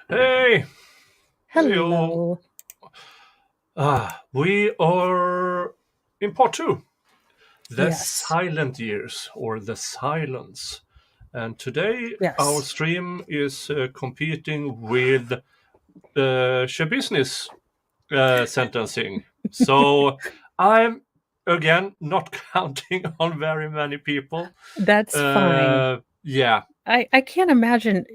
Hey, hey, all. Hello. We are in part two, the Yes. silent years or the silence. And today our Yes. stream is competing with business sentencing. So I'm again not counting on very many people. That's fine. Yeah, I can't imagine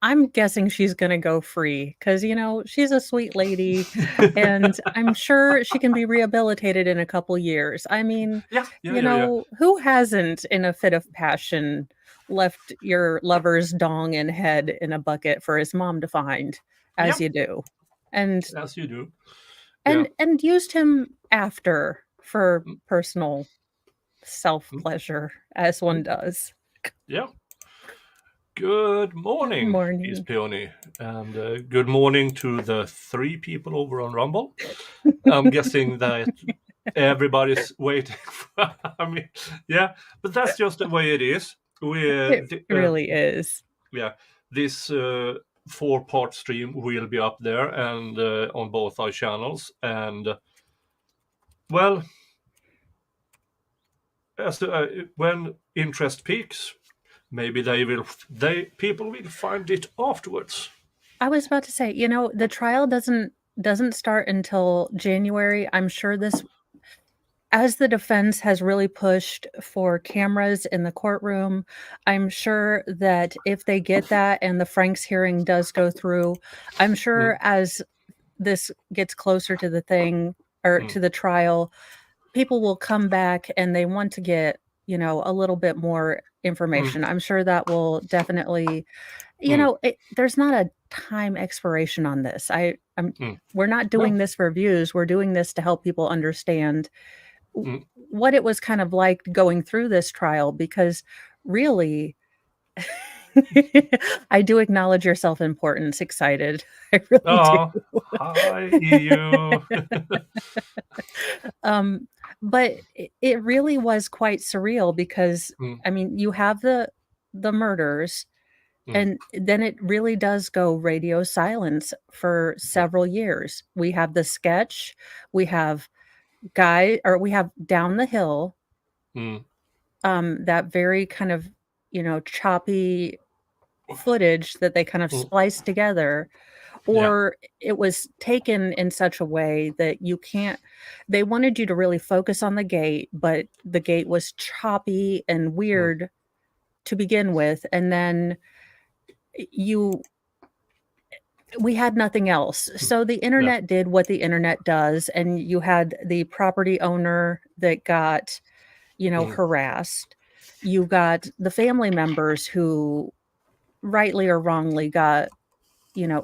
I'm guessing she's gonna go free because she's a sweet lady and I'm sure she can be rehabilitated in a couple years. I mean, yeah. who hasn't in a fit of passion left your lover's dong and head in a bucket for his mom to find Yeah, as you do? And as you do. Yeah. and used him after for Mm, personal mm, self-pleasure as one mm. does. Yeah. Good Good morning, Miss morning. Peony, and good morning to the three people over on Rumble. I'm guessing that everybody's waiting for. I mean, yeah, but that's just the way it is. We, It really is. yeah, this four-part stream will be up there and on both our channels, and well, as when interest peaks, maybe they people will find it afterwards. I was about to say, the trial doesn't start until January. I'm sure this as the defense has really pushed for cameras in the courtroom, I'm sure that if they get that and the Franks hearing does go through, I'm Mm, sure as this gets closer to the thing or mm, to the trial, people will come back and they want to get, a little bit more mm, information. I'm sure that will definitely, mm, there's not a time expiration on this. mm. We're not No. doing this for views. We're doing this to help people understand Mm, what it was kind of like going through this trial because really I do acknowledge your self-importance, excited. I really do. oh, hi, EU. Um, but it really was quite surreal because, Mm, I mean, you have the murders, mm, and then it really does go radio silence for yeah. several years. We have the sketch, we have we have Down the Hill, Mm, that very kind of, choppy footage that they kind of mm, spliced together, yeah. or it was taken in such a way that you can't they wanted you to really focus on the gate, but the gate was choppy and Mm, weird to begin with, and then you we had nothing else. mm, So the yeah. internet did what the internet does, and you had the property owner that got, Mm, harassed. You got the family members who rightly or wrongly got,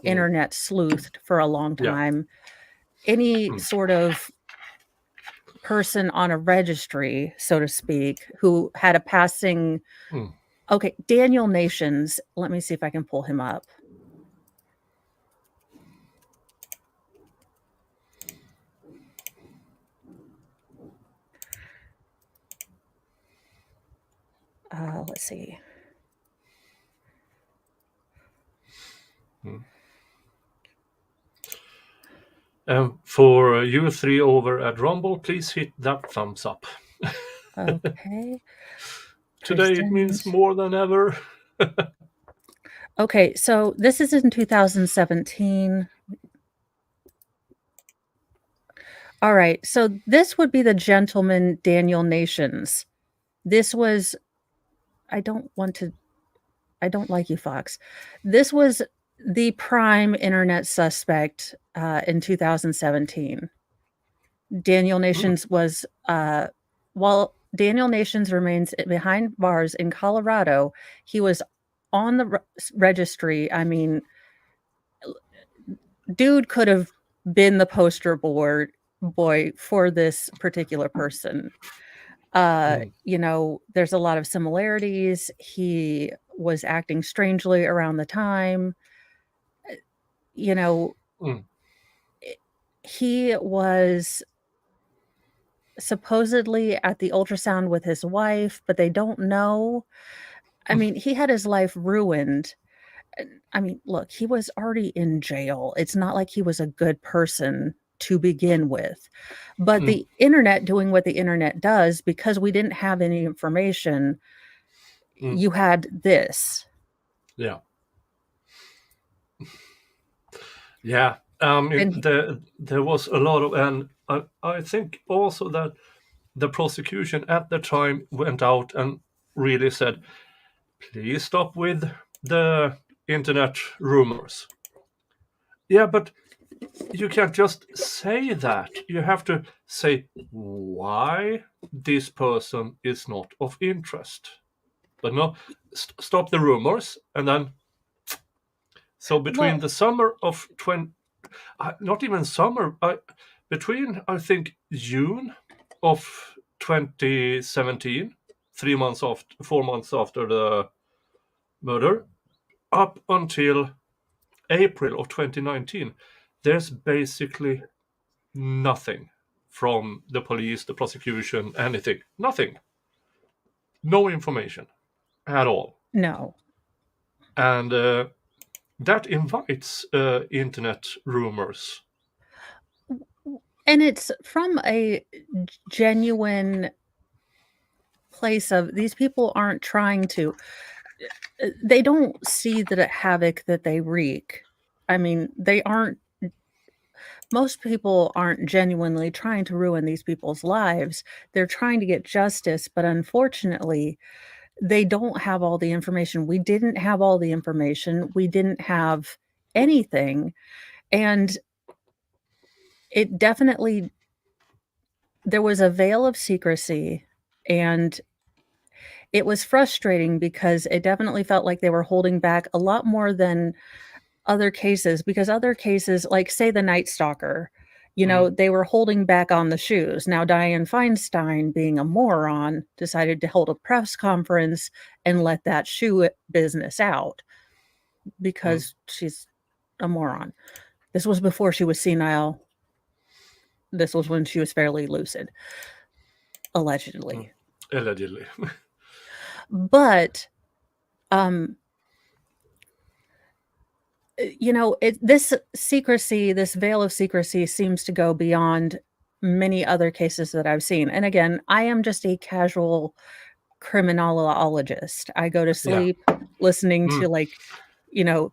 mm, internet sleuthed for a long yeah. time. Any Mm, sort of person on a registry, so to speak, who had a passing mm, okay, Daniel Nations, let me see if I can pull him up. Let's see. mm. And for you three over at Rumble, please hit that thumbs up. Okay, Today it means present. more than ever. Okay, so this is in 2017. All right, so this would be the gentleman Daniel Nations. This was I don't want to I don't like you, Fox. This was the prime internet suspect, in 2017. Daniel Mm, Nations was, while Daniel Nations remains behind bars in Colorado, he was on the registry. I mean, dude could have been the poster board boy for this particular person. mm, There's a lot of similarities. He was acting strangely around the time. You know, mm, he was supposedly at the ultrasound with his wife, but they don't know. I mm, mean, he had his life ruined. I mean, look, he was already in jail. It's not like he was a good person to begin with. But the internet doing what the internet does, because we didn't have any information, you had this. Yeah. Yeah. There was a lot of, and I think also that the prosecution at the time went out and really said, please stop with the internet rumors. Yeah, but you can't just say that. You have to say why this person is not of interest. But no, stop the rumors. And then, so between the summer of not even summer, between, I think, June of 2017, 4 months after the murder, up until April of 2019, there's basically nothing from the police, the prosecution, anything. Nothing. No information at all. No. And that invites internet rumors. And it's from a genuine place of these people aren't trying to, they don't see the havoc that they wreak. I mean, most people aren't genuinely trying to ruin these people's lives. They're trying to get justice, but unfortunately, they don't have all the information. We didn't have all the information. We didn't have anything. And it definitely, there was a veil of secrecy, and it was frustrating because it definitely felt like they were holding back a lot more than other cases, because other cases, like say the Night Stalker, they were holding back on the shoes. Now, Dianne Feinstein, being a moron, decided to hold a press conference and let that shoe business out because she's a moron. This was before she was senile. This was when she was fairly lucid, allegedly. Allegedly. But, this secrecy, this veil of secrecy seems to go beyond many other cases that I've seen. And again, I am just a casual criminologist. I go to sleep listening to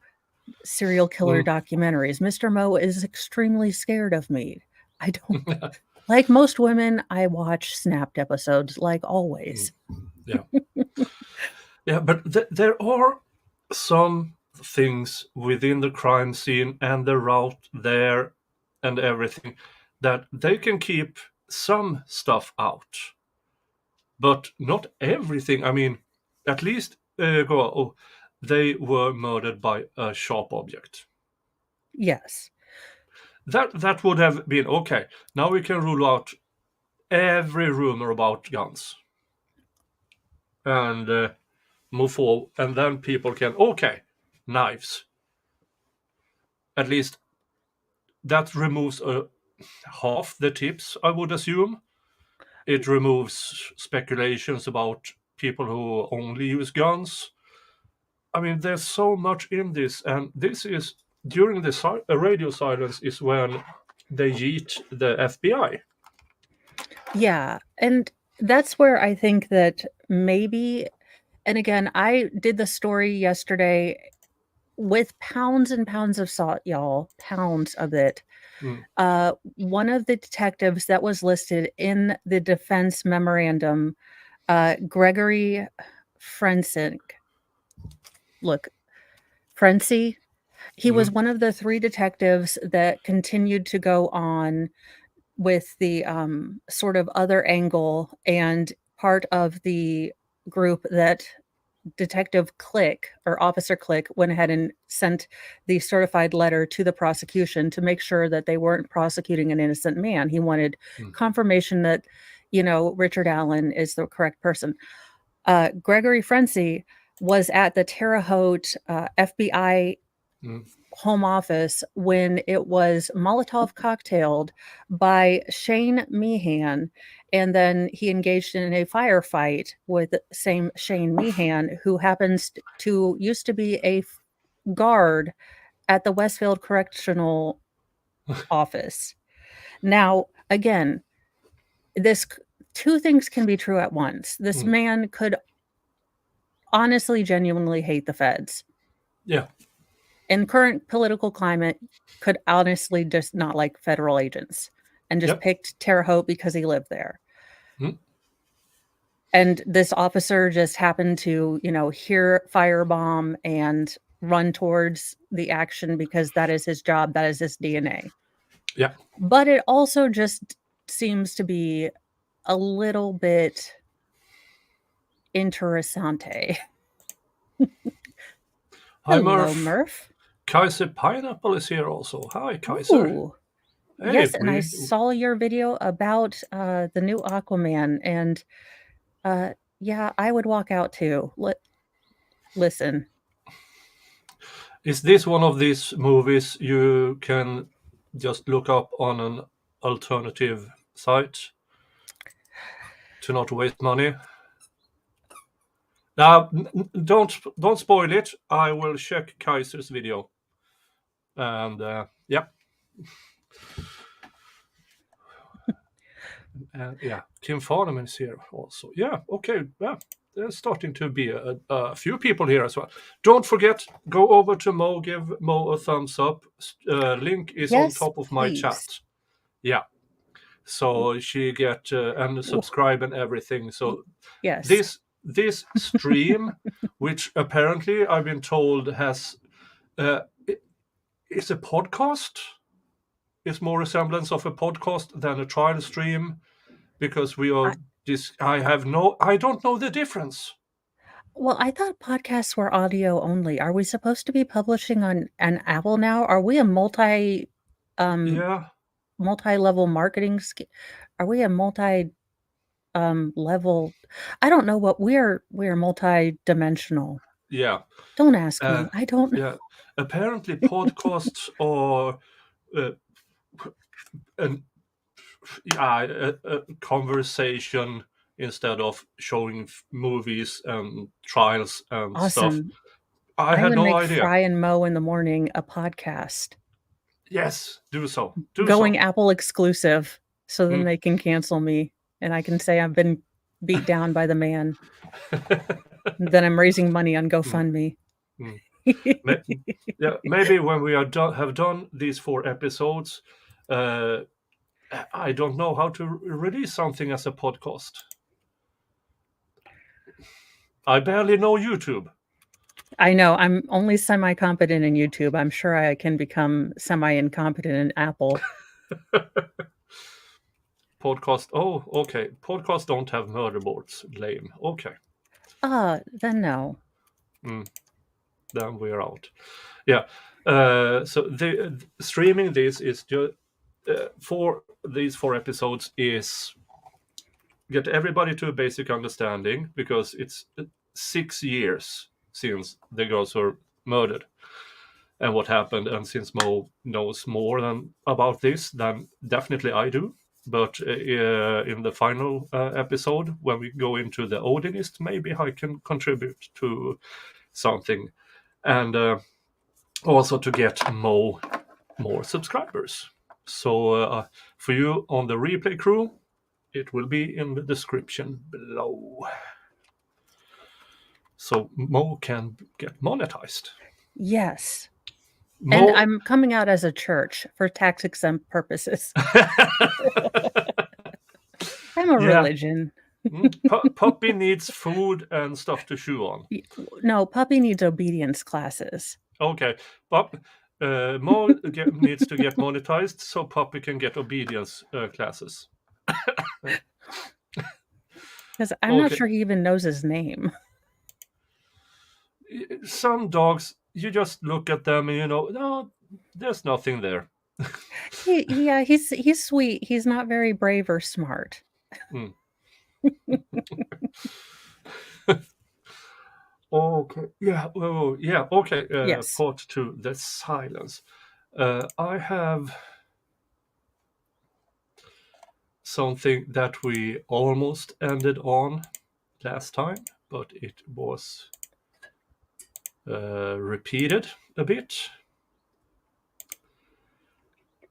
serial killer documentaries. Mr. Moe is extremely scared of me. I don't, like most women, I watch Snapped episodes like always. Yeah. Yeah, but there are some things within the crime scene and the route there and everything that they can keep some stuff out, but not everything. I mean, at least they were murdered by a sharp object. Yes. That would have been okay. Now we can rule out every rumor about guns and move forward, and then people can, knives. At least that removes half the tips, I would assume. It removes speculations about people who only use guns. I mean, there's so much in this, and this is during the radio silence is when they yeet the FBI. Yeah, and that's where I think that maybe, and again, I did the story yesterday with pounds and pounds of salt, y'all, pounds of it. One of the detectives that was listed in the defense memorandum, Gregory Frency, he was one of the 3 detectives that continued to go on with the sort of other angle, and part of the group that Detective Click or Officer Click went ahead and sent the certified letter to the prosecution to make sure that they weren't prosecuting an innocent man. He wanted confirmation that, Richard Allen is the correct person. Gregory Frency was at the Terre Haute FBI home office when it was Molotov cocktailed by Shane Meehan, and then he engaged in a firefight with same Shane Meehan, who happens to used to be a guard at the Westfield Correctional Office. Now, again, two things can be true at once. This man could honestly, genuinely hate the feds. Yeah. In current political climate, could honestly just not like federal agents and just picked Terre Haute because he lived there. And this officer just happened to, hear firebomb and run towards the action because that is his job, that is his DNA. Yeah. But it also just seems to be a little bit interessante. Hi, Hello, Murph. Murph. Kaiser Pineapple is here also. Hi, Kaiser. Ooh. Hey, yes, and I saw your video about the new Aquaman, and yeah, I would walk out too. Listen. Is this one of these movies you can just look up on an alternative site to not waste money? Now, don't spoil it. I will check Kaiser's video. And yeah. Yeah, Tim Farnham is here also. Yeah, okay. Yeah, there's starting to be a few people here as well. Don't forget, go over to Mo, give Mo a thumbs up. Link is on top of my chat. Yeah. So she get and subscribe and everything. So yes, this stream, which apparently I've been told has is a podcast. It's more resemblance of a podcast than a trial stream, because we are I don't know the difference. Well, I thought podcasts were audio only. Are we supposed to be publishing on an Apple now? Are we a multi-level marketing are we a level? I don't know what we're multi-dimensional. Yeah. Don't ask me. I don't know. Yeah. Apparently podcasts are a conversation instead of showing movies and trials and stuff. I had no idea. Fry and Mo in the morning a podcast. Yes, do so. Going Apple exclusive, so then they can cancel me and I can say I've been beat down by the man. Then I'm raising money on GoFundMe. Yeah, maybe when we have done these 4 episodes, I don't know how to release something as a podcast. I barely know YouTube. I know. I'm only semi-competent in YouTube. I'm sure I can become semi-incompetent in Apple. Podcast. Oh, okay. Podcasts don't have murder boards. Lame. Okay. Then no. Then we're out. Yeah. So the streaming this is just for these 4 episodes is get everybody to a basic understanding, because it's 6 years since the girls were murdered and what happened. And since Mo knows more about this than definitely I do, but in the final episode, when we go into the Odinist, maybe I can contribute to something, and also to get more subscribers. So for you on the replay crew, it will be in the description below, so Mo can get monetized. Yes. And I'm coming out as a church for tax-exempt purposes. I'm a religion. Puppy needs food and stuff to chew on. No, Puppy needs obedience classes. Okay, but Mo needs to get monetized so Puppy can get obedience classes. Because I'm not sure he even knows his name. Some dogs, you just look at them and no, there's nothing there. He's sweet. He's not very brave or smart. Okay. Yeah. Oh, yeah. Okay. Yes. Part 2, the silence. I have something that we almost ended on last time, but it was repeated, a bit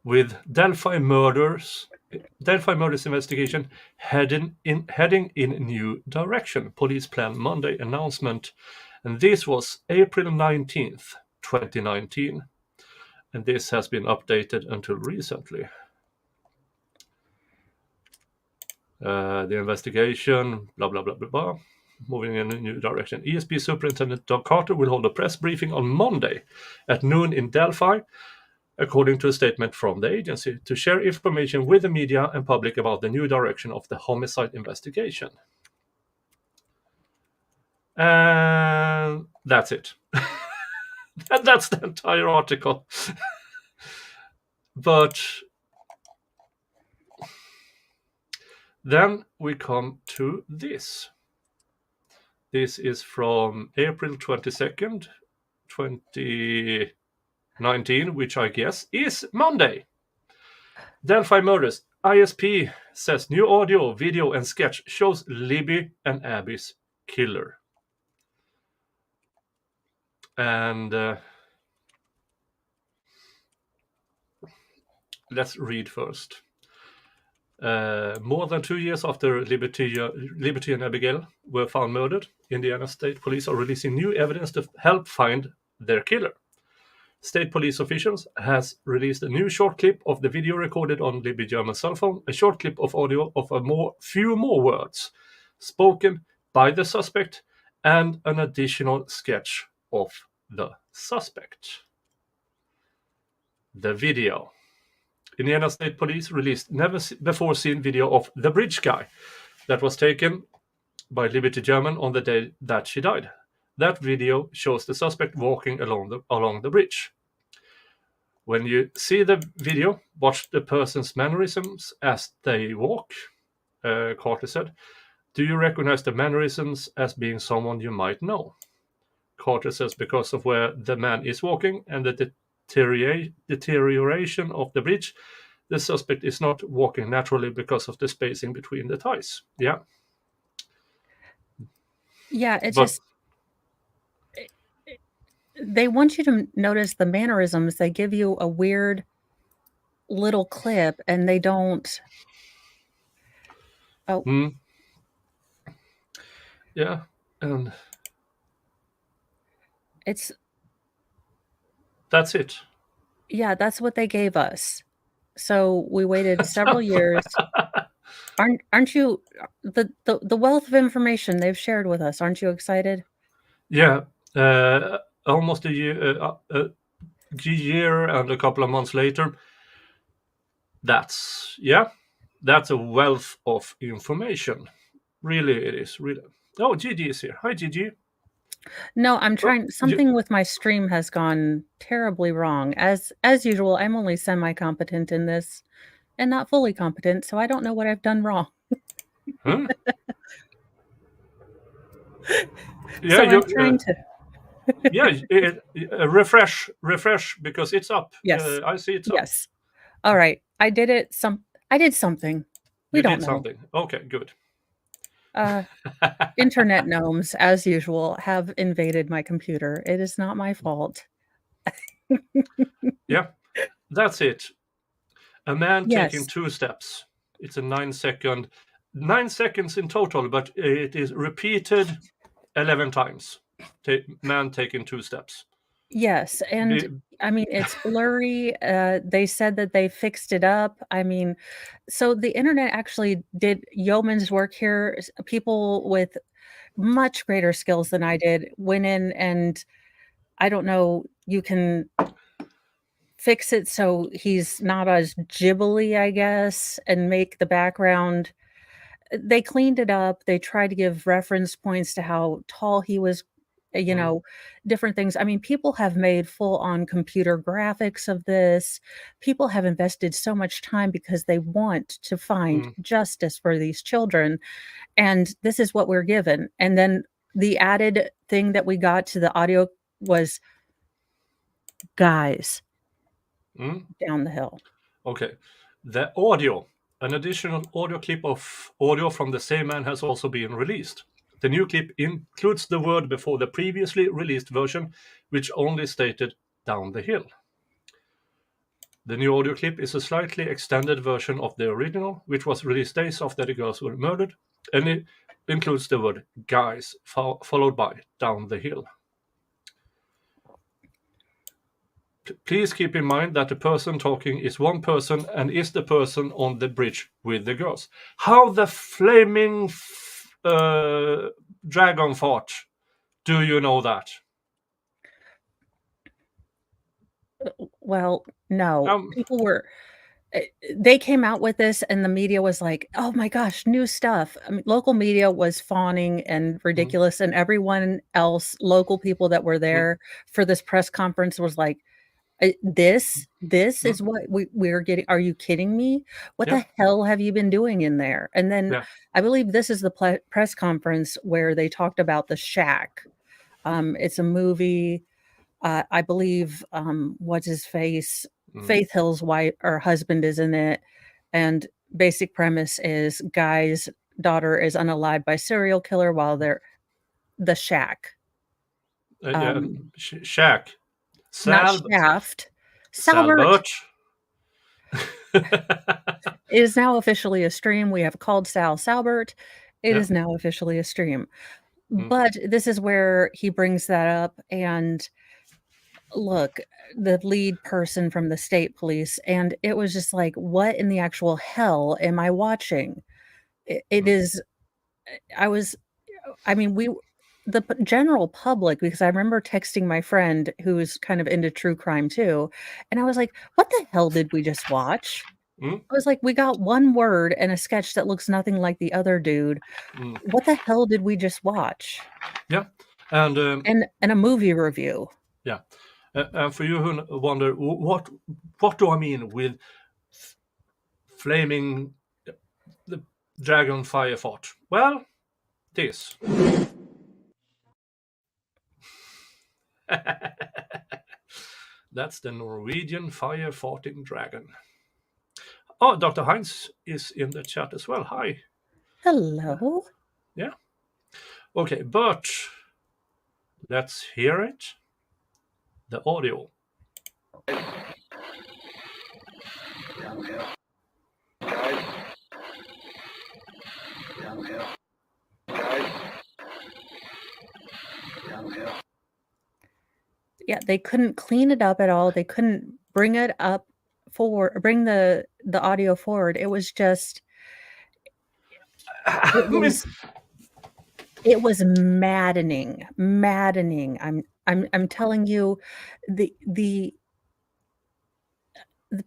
with Delphi-Murders investigation heading in new direction. Police plan Monday announcement, and this was April 19th, 2019, and this has been updated until recently. The investigation, blah blah blah blah blah, moving in a new direction. ESP Superintendent Doug Carter will hold a press briefing on Monday at noon in Delphi, according to a statement from the agency, to share information with the media and public about the new direction of the homicide investigation. And that's it. That's the entire article. But then we come to this. This is from April 22nd, 2019, which I guess is Monday. Delphi-Murders. ISP says new audio, video, and sketch shows Libby and Abby's killer. And let's read first. More than 2 years after Liberty and Abigail were found murdered, Indiana State Police are releasing new evidence to help find their killer. State police officials has released a new short clip of the video recorded on Libby German's cell phone, a short clip of audio of few more words spoken by the suspect, and an additional sketch of the suspect. The video. Indiana State Police released never-before-seen video of the bridge guy that was taken by Liberty German on the day that she died. That video shows the suspect walking along the bridge. When you see the video, watch the person's mannerisms as they walk, Carter said. Do you recognize the mannerisms as being someone you might know? Carter says because of where the man is walking and the deterioration of the bridge, the suspect is not walking naturally because of the spacing between the ties. Yeah. Yeah, they want you to notice the mannerisms. They give you a weird little clip and they don't. Oh. Yeah, and that's it. Yeah, that's what they gave us. So we waited several years. Aren't you the wealth of information they've shared with us? Aren't you excited? Yeah, almost a year and a couple of months later. That's a wealth of information. Really, it is really. Oh, Gigi is here. Hi, Gigi. No, I'm trying. Something with my stream has gone terribly wrong. As usual, I'm only semi-competent in this, and not fully competent, so I don't know what I've done wrong. Huh? Yeah, so I'm trying to. Refresh because it's up. Yes, I see it's up. Yes. All right, I did it. I did something. We don't know. Something. Okay, good. Internet gnomes, as usual, have invaded my computer. It is not my fault. Yeah, that's it. A man taking 2 steps. It's a 9 seconds in total, but it is repeated 11 times. Man taking 2 steps. Yes, and I mean, it's blurry. They said that they fixed it up. I mean, so the internet actually did yeoman's work here. People with much greater skills than I did went in and, I don't know, you can fix it so he's not as gibbly, I guess, and make the background. They cleaned it up. They tried to give reference points to how tall he was, you know, different things. I mean, people have made full-on computer graphics of this. People have invested so much time because they want to find justice for these children. And this is what we're given. And then the added thing that we got to the audio was guys down the hill. Okay. The audio, an additional audio clip of audio from the same man has also been released. The new clip includes the word before the previously released version, which only stated down the hill. The new audio clip is a slightly extended version of the original, which was released days after the girls were murdered, and it includes the word "guys" followed by "down the hill." Please keep in mind that the person talking is one person and is the person on the bridge with the girls. How the flaming dragon fart do you know that? Well, no. People were they came out with this and the media was like, "Oh my gosh, new stuff." I mean, local media was fawning and ridiculous, and everyone else, local people that were there for this press conference was like, this is what we're getting. Are you kidding me? What the hell have you been doing in there?" And then I believe this is the press conference where they talked about The Shack. It's a movie. I believe what's his face? Faith Hill's wife or husband is in it, and basic premise is guy's daughter is unalived by serial killer while they're The Shack. Shack. Not Shaft. Salbert. It is now officially a stream. We have called Sal Salbert. It is now officially a stream. But this is where he brings that up. And look, the lead person from the state police, and it was just like, what in the actual hell am I watching? It is, the general public, because I remember texting my friend who's kind of into true crime too, and I was like, what the hell did we just watch? I was like, we got one word and a sketch that looks nothing like the other dude. What the hell did we just watch? Yeah, and a movie review. Yeah, and for you who wonder what do I mean with flaming the dragon fire fart? Well, this. That's the Norwegian fire farting dragon. Oh, Dr. Heinz is in the chat as well. Hi. Hello. Yeah. Okay, but let's hear it. The audio. Yeah, they couldn't clean it up at all. They couldn't bring it up forward, bring the audio forward. It was just it was maddening. I'm telling you, the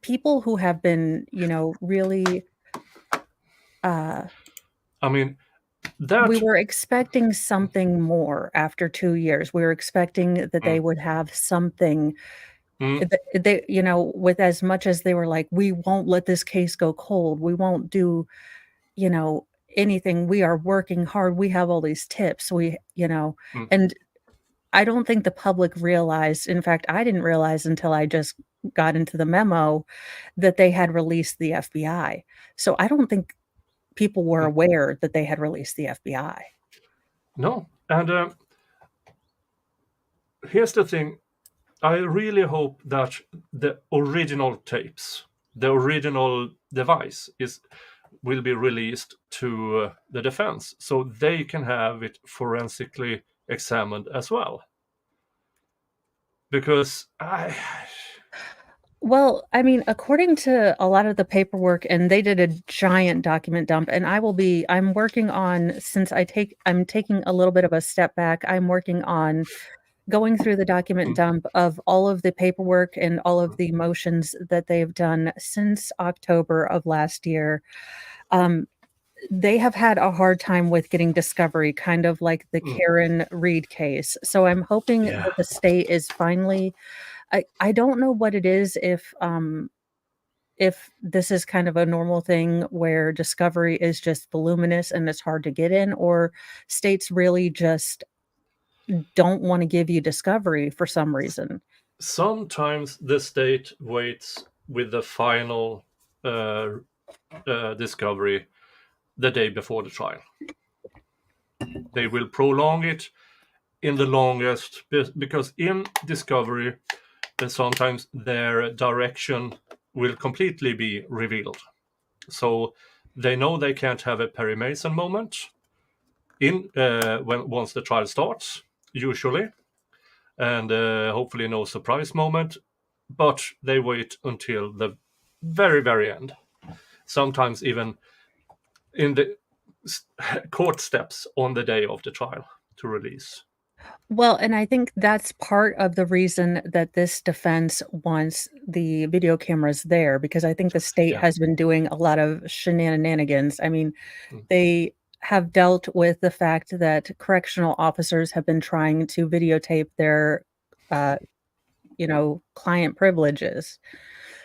people who have been, really we were expecting something more after 2 years. We were expecting that they would have something. They, with as much as they were like, we won't let this case go cold. We won't do, anything. We are working hard. We have all these tips. And I don't think the public realized, in fact, I didn't realize until I just got into the memo that they had released the FBI. So I don't think people were aware that they had released the FBI. No, and here's the thing. I really hope that the original tapes, the original device will be released to the defense so they can have it forensically examined as well. Because Well, according to a lot of the paperwork, and they did a giant document dump, and I'm working on, since I'm taking a little bit of a step back, I'm working on going through the document dump of all of the paperwork and all of the motions that they've done since October of last year. They have had a hard time with getting discovery, kind of like the Karen Reed case. So I'm hoping that the state is finally, I don't know what it is, if this is kind of a normal thing where discovery is just voluminous and it's hard to get in, or states really just don't want to give you discovery for some reason. Sometimes the state waits with the final discovery the day before the trial. They will prolong it in the longest, because in discovery then sometimes their direction will completely be revealed. So they know they can't have a Perry Mason moment once the trial starts, usually, and hopefully no surprise moment, but they wait until the very, very end. Sometimes even in the court steps on the day of the trial to release. Well, and I think that's part of the reason that this defense wants the video cameras there, because I think the state Yeah. has been doing a lot of shenanigans. I mean, Mm. they have dealt with the fact that correctional officers have been trying to videotape their, uh, client privileges.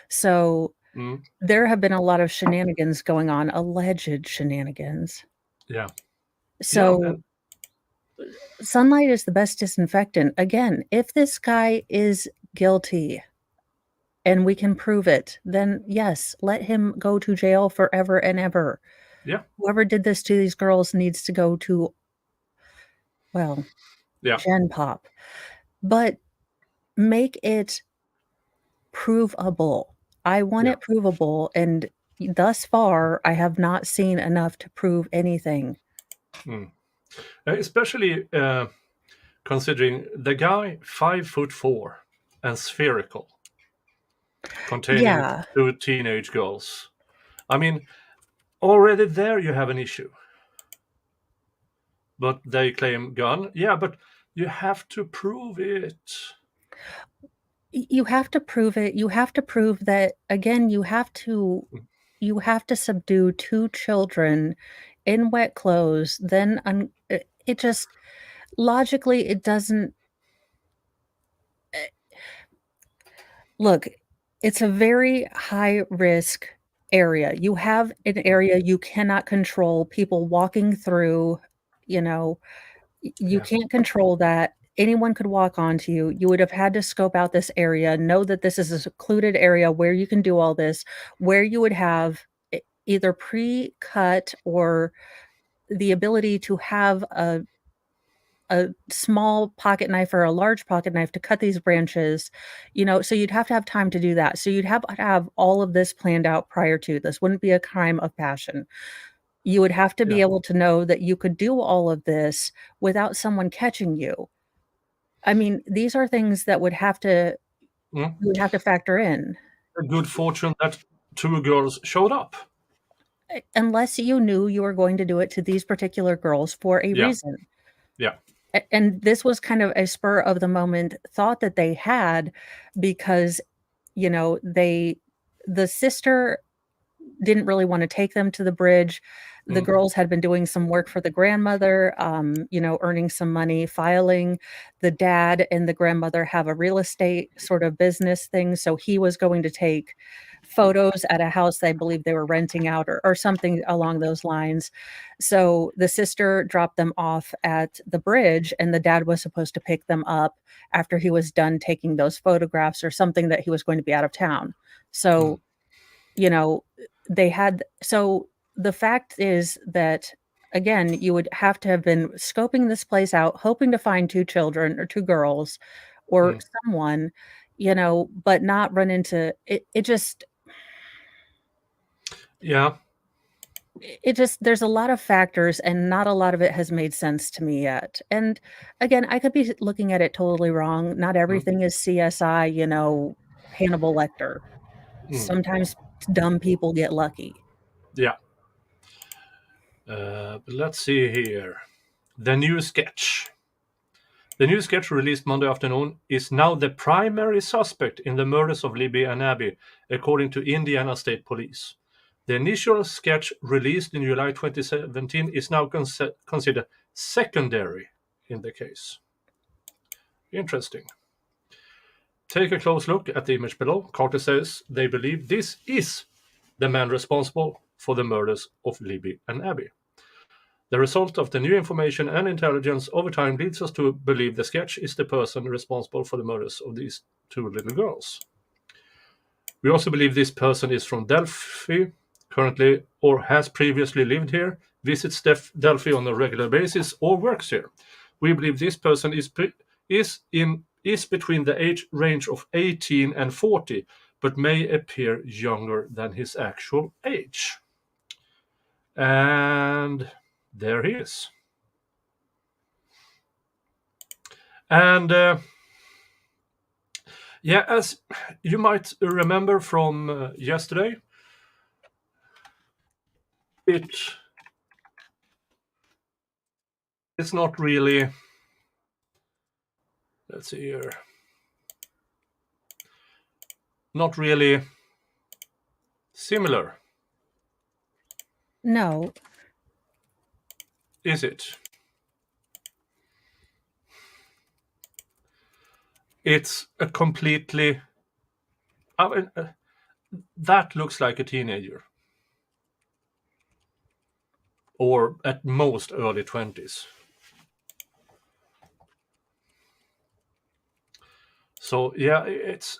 So Mm. there have been a lot of shenanigans going on, alleged shenanigans. Yeah. Yeah. So sunlight is the best disinfectant. Again, if this guy is guilty and we can prove it, then yes, let him go to jail forever and ever. Yeah. Whoever did this to these girls needs to go to, well, Yeah. Gen Pop. But make it provable. I want Yeah. it provable, and thus far, I have not seen enough to prove anything. Especially considering the guy 5'4" and spherical, containing Yeah. 2 teenage girls. I mean, already there you have an issue. But they claim gun. Yeah, but you have to prove it. You have to prove it. You have to prove that, again, you have to subdue 2 children in wet clothes, then it just logically, it doesn't look, it's a very high risk area. You have an area you cannot control, people walking through, you know, you Yeah. can't control that. Anyone could walk onto you. You would have had to scope out this area, know that this is a secluded area where you can do all this, where you would have either pre-cut or the ability to have a small pocket knife or a large pocket knife to cut these branches, so you'd have to have time to do that. So you'd have to have all of this planned out prior to. This wouldn't be a crime of passion. You would have to be Yeah. able to know that you could do all of this without someone catching you. I mean, these are things that Mm. you would have to factor in. A good fortune that 2 girls showed up. Unless you knew you were going to do it to these particular girls for a Yeah. reason. Yeah. And this was kind of a spur of the moment thought that they had because, the sister didn't really wanna take them to the bridge. The Mm. girls had been doing some work for the grandmother, earning some money, filing. The dad and the grandmother have a real estate sort of business thing, so he was going to take photos at a house they believe they were renting out or something along those lines. So, the sister dropped them off at the bridge, and the dad was supposed to pick them up after he was done taking those photographs or something that he was going to be out of town. So, you know, the fact is that, again, you would have to have been scoping this place out, hoping to find 2 children or 2 girls or Mm. someone, but not run into it just Yeah. there's a lot of factors and not a lot of it has made sense to me yet. And again, I could be looking at it totally wrong. Not Mm. everything is CSI, Hannibal Lecter. Mm. Sometimes dumb people get lucky. Yeah. But let's see here. The new sketch. The new sketch released Monday afternoon is now the primary suspect in the murders of Libby and Abby, according to Indiana State Police. The initial sketch released in July 2017 is now considered secondary in the case. Interesting. Take a close look at the image below. Carter says they believe this is the man responsible for the murders of Libby and Abby. The result of the new information and intelligence over time leads us to believe the sketch is the person responsible for the murders of these 2 little girls. We also believe this person is from Delphi, currently or has previously lived here, visits Delphi on a regular basis, or works here. We believe this person is is between the age range of 18 and 40, but may appear younger than his actual age. And there he is. And yeah, as you might remember from yesterday, it's not really, let's see here, not really similar, No. is it? It's a completely, I mean, that looks like a teenager, or at most early 20s. So yeah, it's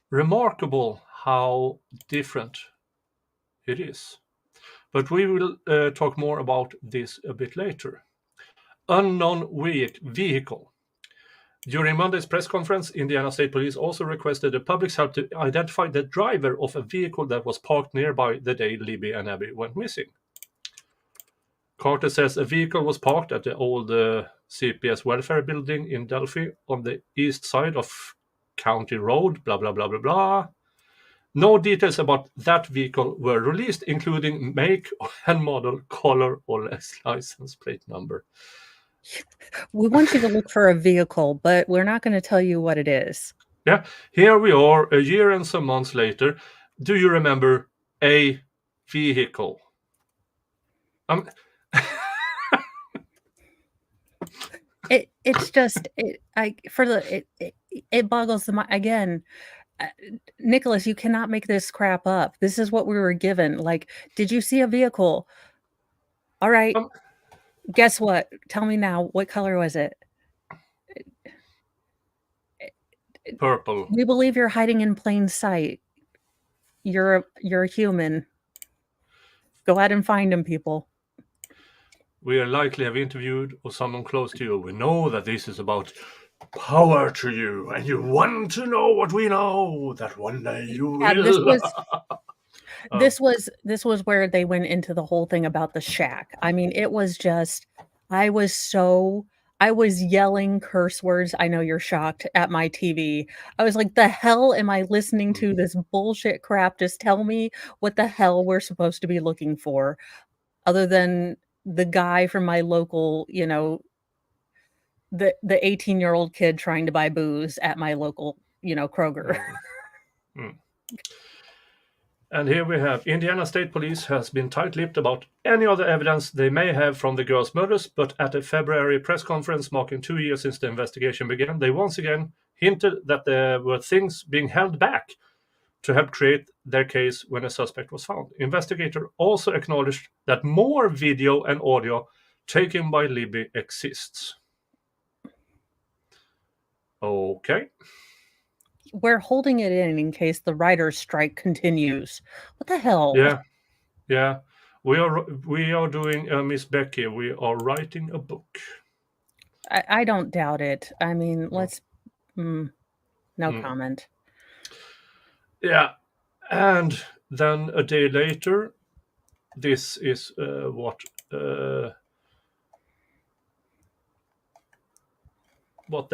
remarkable how different it is. But we will talk more about this a bit later. Unknown vehicle. During Monday's press conference, Indiana State Police also requested the public's help to identify the driver of a vehicle that was parked nearby the day Libby and Abby went missing. Carter says a vehicle was parked at the old CPS welfare building in Delphi on the east side of County Road, blah, blah, blah, blah, blah. No details about that vehicle were released, including make and model, color, or license plate number. We want you to look for a vehicle, but we're not going to tell you what it is. Yeah, here we are a year and some months later. Do you remember a vehicle? It's just it boggles the mind again. Nicholas, you cannot make this crap up. This is what we were given. Like, did you see a vehicle? All right. Guess what? Tell me now. What color was it? Purple. We believe you're hiding in plain sight. You're a human. Go out and find him, people. We are likely have interviewed or someone close to you. We know that this is about power to you, and you want to know what we know. That one day you will. This was where they went into the whole thing about the shack. I mean, it was just, I was yelling curse words. I know you're shocked at my TV. I was like, the hell am I listening to this bullshit crap? Just tell me what the hell we're supposed to be looking for, other than the guy from my local, the 18-year-old kid trying to buy booze at my local, Kroger. And here we have Indiana State Police has been tight-lipped about any other evidence they may have from the girls' murders, but at a February press conference marking 2 years since the investigation began, they once again hinted that there were things being held back to help create their case when a suspect was found. Investigators also acknowledged that more video and audio taken by Libby exists. Okay. We're holding it in case the writer's strike continues. What the hell? Yeah. We are doing Miss Becky. We are writing a book. I don't doubt it. I mean, let's no comment. Yeah, and then a day later, this is what they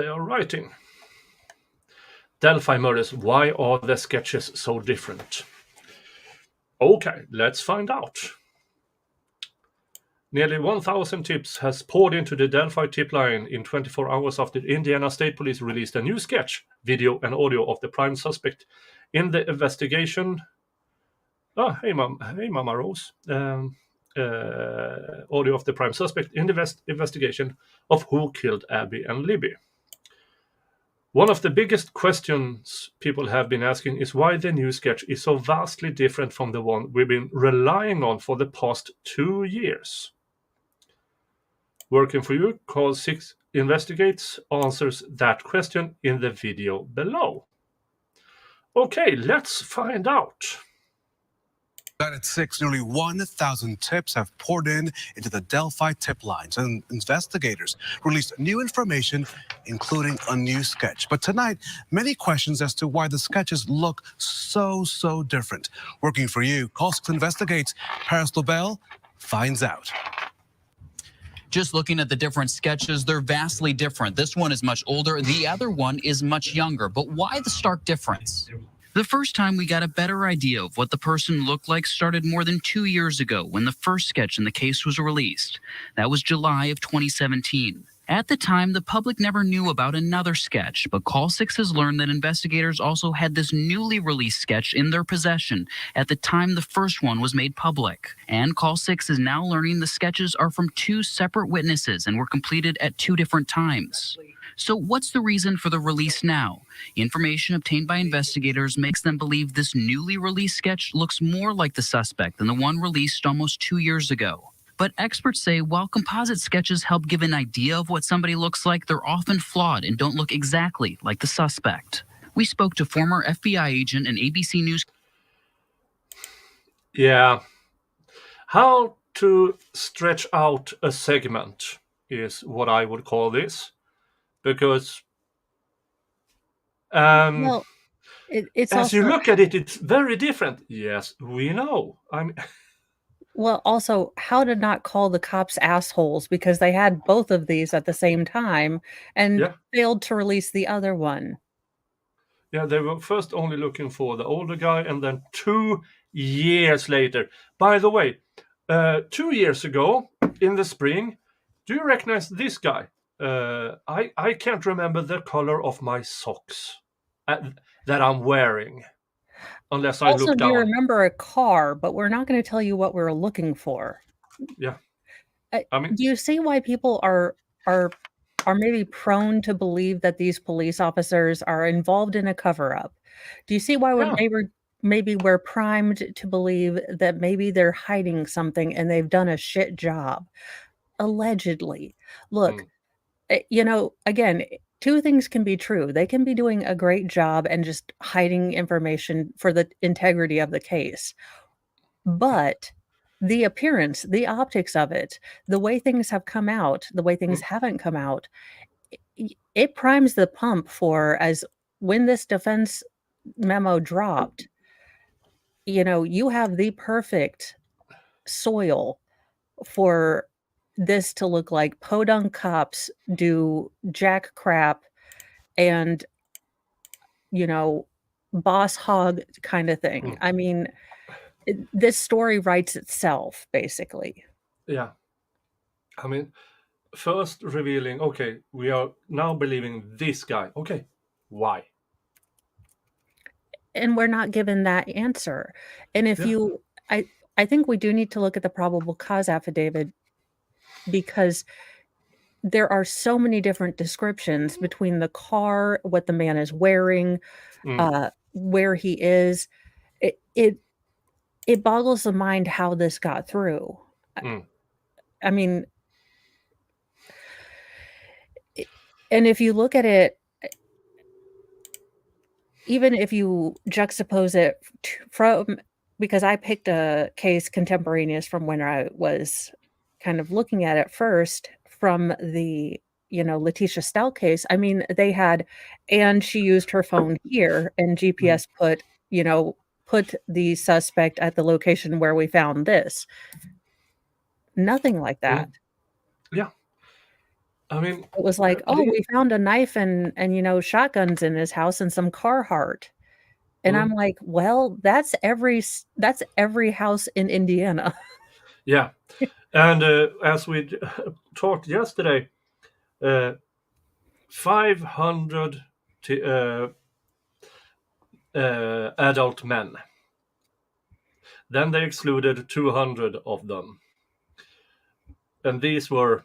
are writing. Delphi-Murders, why are the sketches so different? Okay, let's find out. Nearly 1,000 tips has poured into the Delphi tip line in 24 hours after Indiana State Police released a new sketch, video, and audio of the prime suspect in the investigation. Oh, hey, Mama Rose. Audio of the prime suspect in the investigation of who killed Abby and Libby. One of the biggest questions people have been asking is why the new sketch is so vastly different from the one we've been relying on for the past 2 years. Working for You, Cause 6 investigates, answers that question in the video below. Okay, let's find out. At 6, nearly 1,000 tips have poured into the Delphi tip lines, and investigators released new information, including a new sketch. But tonight, many questions as to why the sketches look so different. Working for you, Call 6 investigates. Paris LaBelle finds out. Just looking at the different sketches, they're vastly different. This one is much older, the other one is much younger. But why the stark difference? The first time we got a better idea of what the person looked like started more than 2 years ago when the first sketch in the case was released. That was July of 2017. At the time, the public never knew about another sketch, but Call 6 has learned that investigators also had this newly released sketch in their possession at the time the first one was made public. And Call 6 is now learning the sketches are from 2 separate witnesses and were completed at 2 different times. So what's the reason for the release now? Information obtained by investigators makes them believe this newly released sketch looks more like the suspect than the one released almost 2 years ago. But experts say while composite sketches help give an idea of what somebody looks like, they're often flawed and don't look exactly like the suspect. We spoke to former FBI agent and ABC News. Yeah. How to stretch out a segment is what I would call this. Because Well, it's as also, you look at it, it's very different. Yes, we know. well, also how to not call the cops assholes because they had both of these at the same time and Yeah. failed to release the other one. Yeah, they were first only looking for the older guy, and then 2 years later. By the way, 2 years ago in the spring, do you recognize this guy? I can't remember the color of my socks that I'm wearing, unless I Also, look do you down. remember a car? But we're not going to tell you what we're looking for. Yeah, Do you see why people are maybe prone to believe that these police officers are involved in a cover-up? Do you see why maybe we're primed to believe that maybe they're hiding something and they've done a shit job? Allegedly. Look, again, 2 things can be true. They can be doing a great job and just hiding information for the integrity of the case. But the appearance, the optics of it, the way things have come out, the way things haven't come out, it primes the pump for as when this defense memo dropped, you have the perfect soil for this to look like podunk cops do jack crap and, boss hog kind of thing. I mean, this story writes itself, basically. Yeah. I mean, first revealing, okay, we are now believing this guy. Okay, why? And we're not given that answer. And if I think we do need to look at the probable cause affidavit because there are so many different descriptions between the car, what the man is wearing, where he is. It boggles the mind how this got through. I mean, and if you look at it, even if you juxtapose it from, because I picked a case contemporaneous from when I was kind of looking at it first from the, Letitia Stout case. I mean, they had, and she used her phone here and GPS put the suspect at the location where we found this. Nothing like that. Yeah. I mean, it was like, we found a knife and shotguns in his house and some Carhartt. And I'm like, well, that's every house in Indiana. Yeah. And as we talked yesterday, 500 adult men. Then they excluded 200 of them. And these were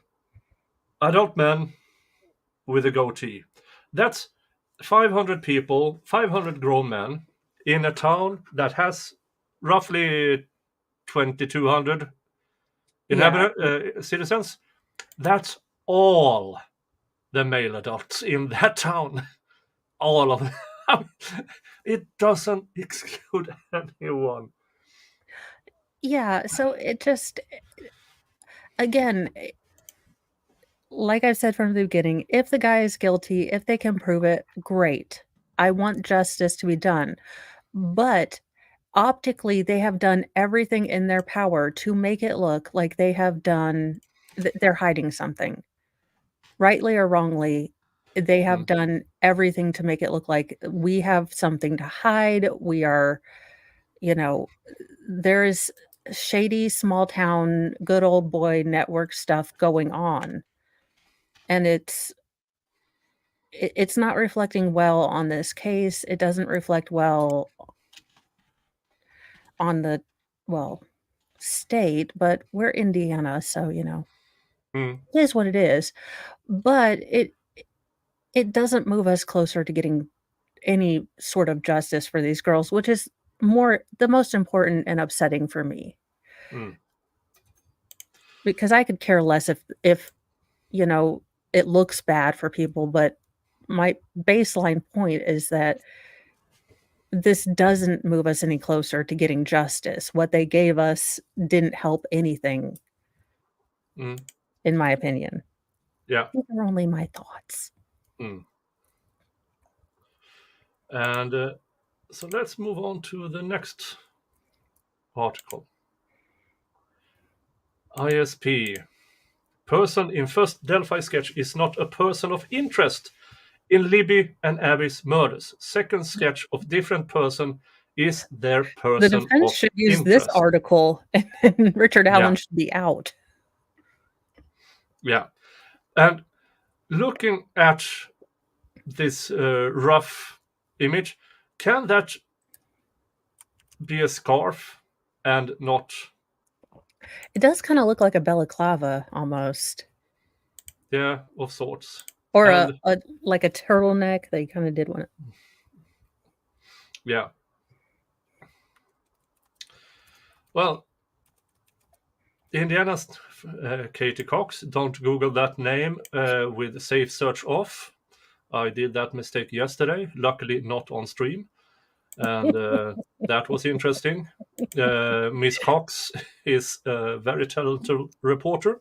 adult men with a goatee. That's 500 people, 500 grown men in a town that has roughly 2,200 citizens. That's all the male adults in that town. All of them. It doesn't exclude anyone. Yeah, so it just, again, like I said from the beginning, if the guy is guilty, if they can prove it, great. I want justice to be done. But optically, they have done everything in their power to make it look like they have done, they're hiding something. Rightly or wrongly, they have done everything to make it look like we have something to hide. We are, there's shady small town, good old boy network stuff going on. And it's not reflecting well on this case. It doesn't reflect well on the, well, state, but we're Indiana, so, Mm. it is what it is. But it doesn't move us closer to getting any sort of justice for these girls, which is the most important and upsetting for me. Mm. Because I could care less if it looks bad for people, but my baseline point is that this doesn't move us any closer to getting justice. What they gave us didn't help anything, Mm. in my opinion. Yeah. These are only my thoughts. Mm. And so let's move on to the next article. ISP. Person in first Delphi sketch is not a person of interest in Libby and Abby's murders. Second sketch of different person is their The person defense of should use interest. this article, and Richard Allen Yeah. should be out. Yeah. And looking at this rough image, can that be a scarf and not? It does kind of look like a balaclava almost, Yeah, of sorts. or And like a turtleneck. They kind of did one. yeah. Well, Indiana's Katie Cox. Don't Google that name with safe search off. I did that mistake yesterday. Luckily, not on stream, and that was interesting. Miss Cox is a very talented reporter,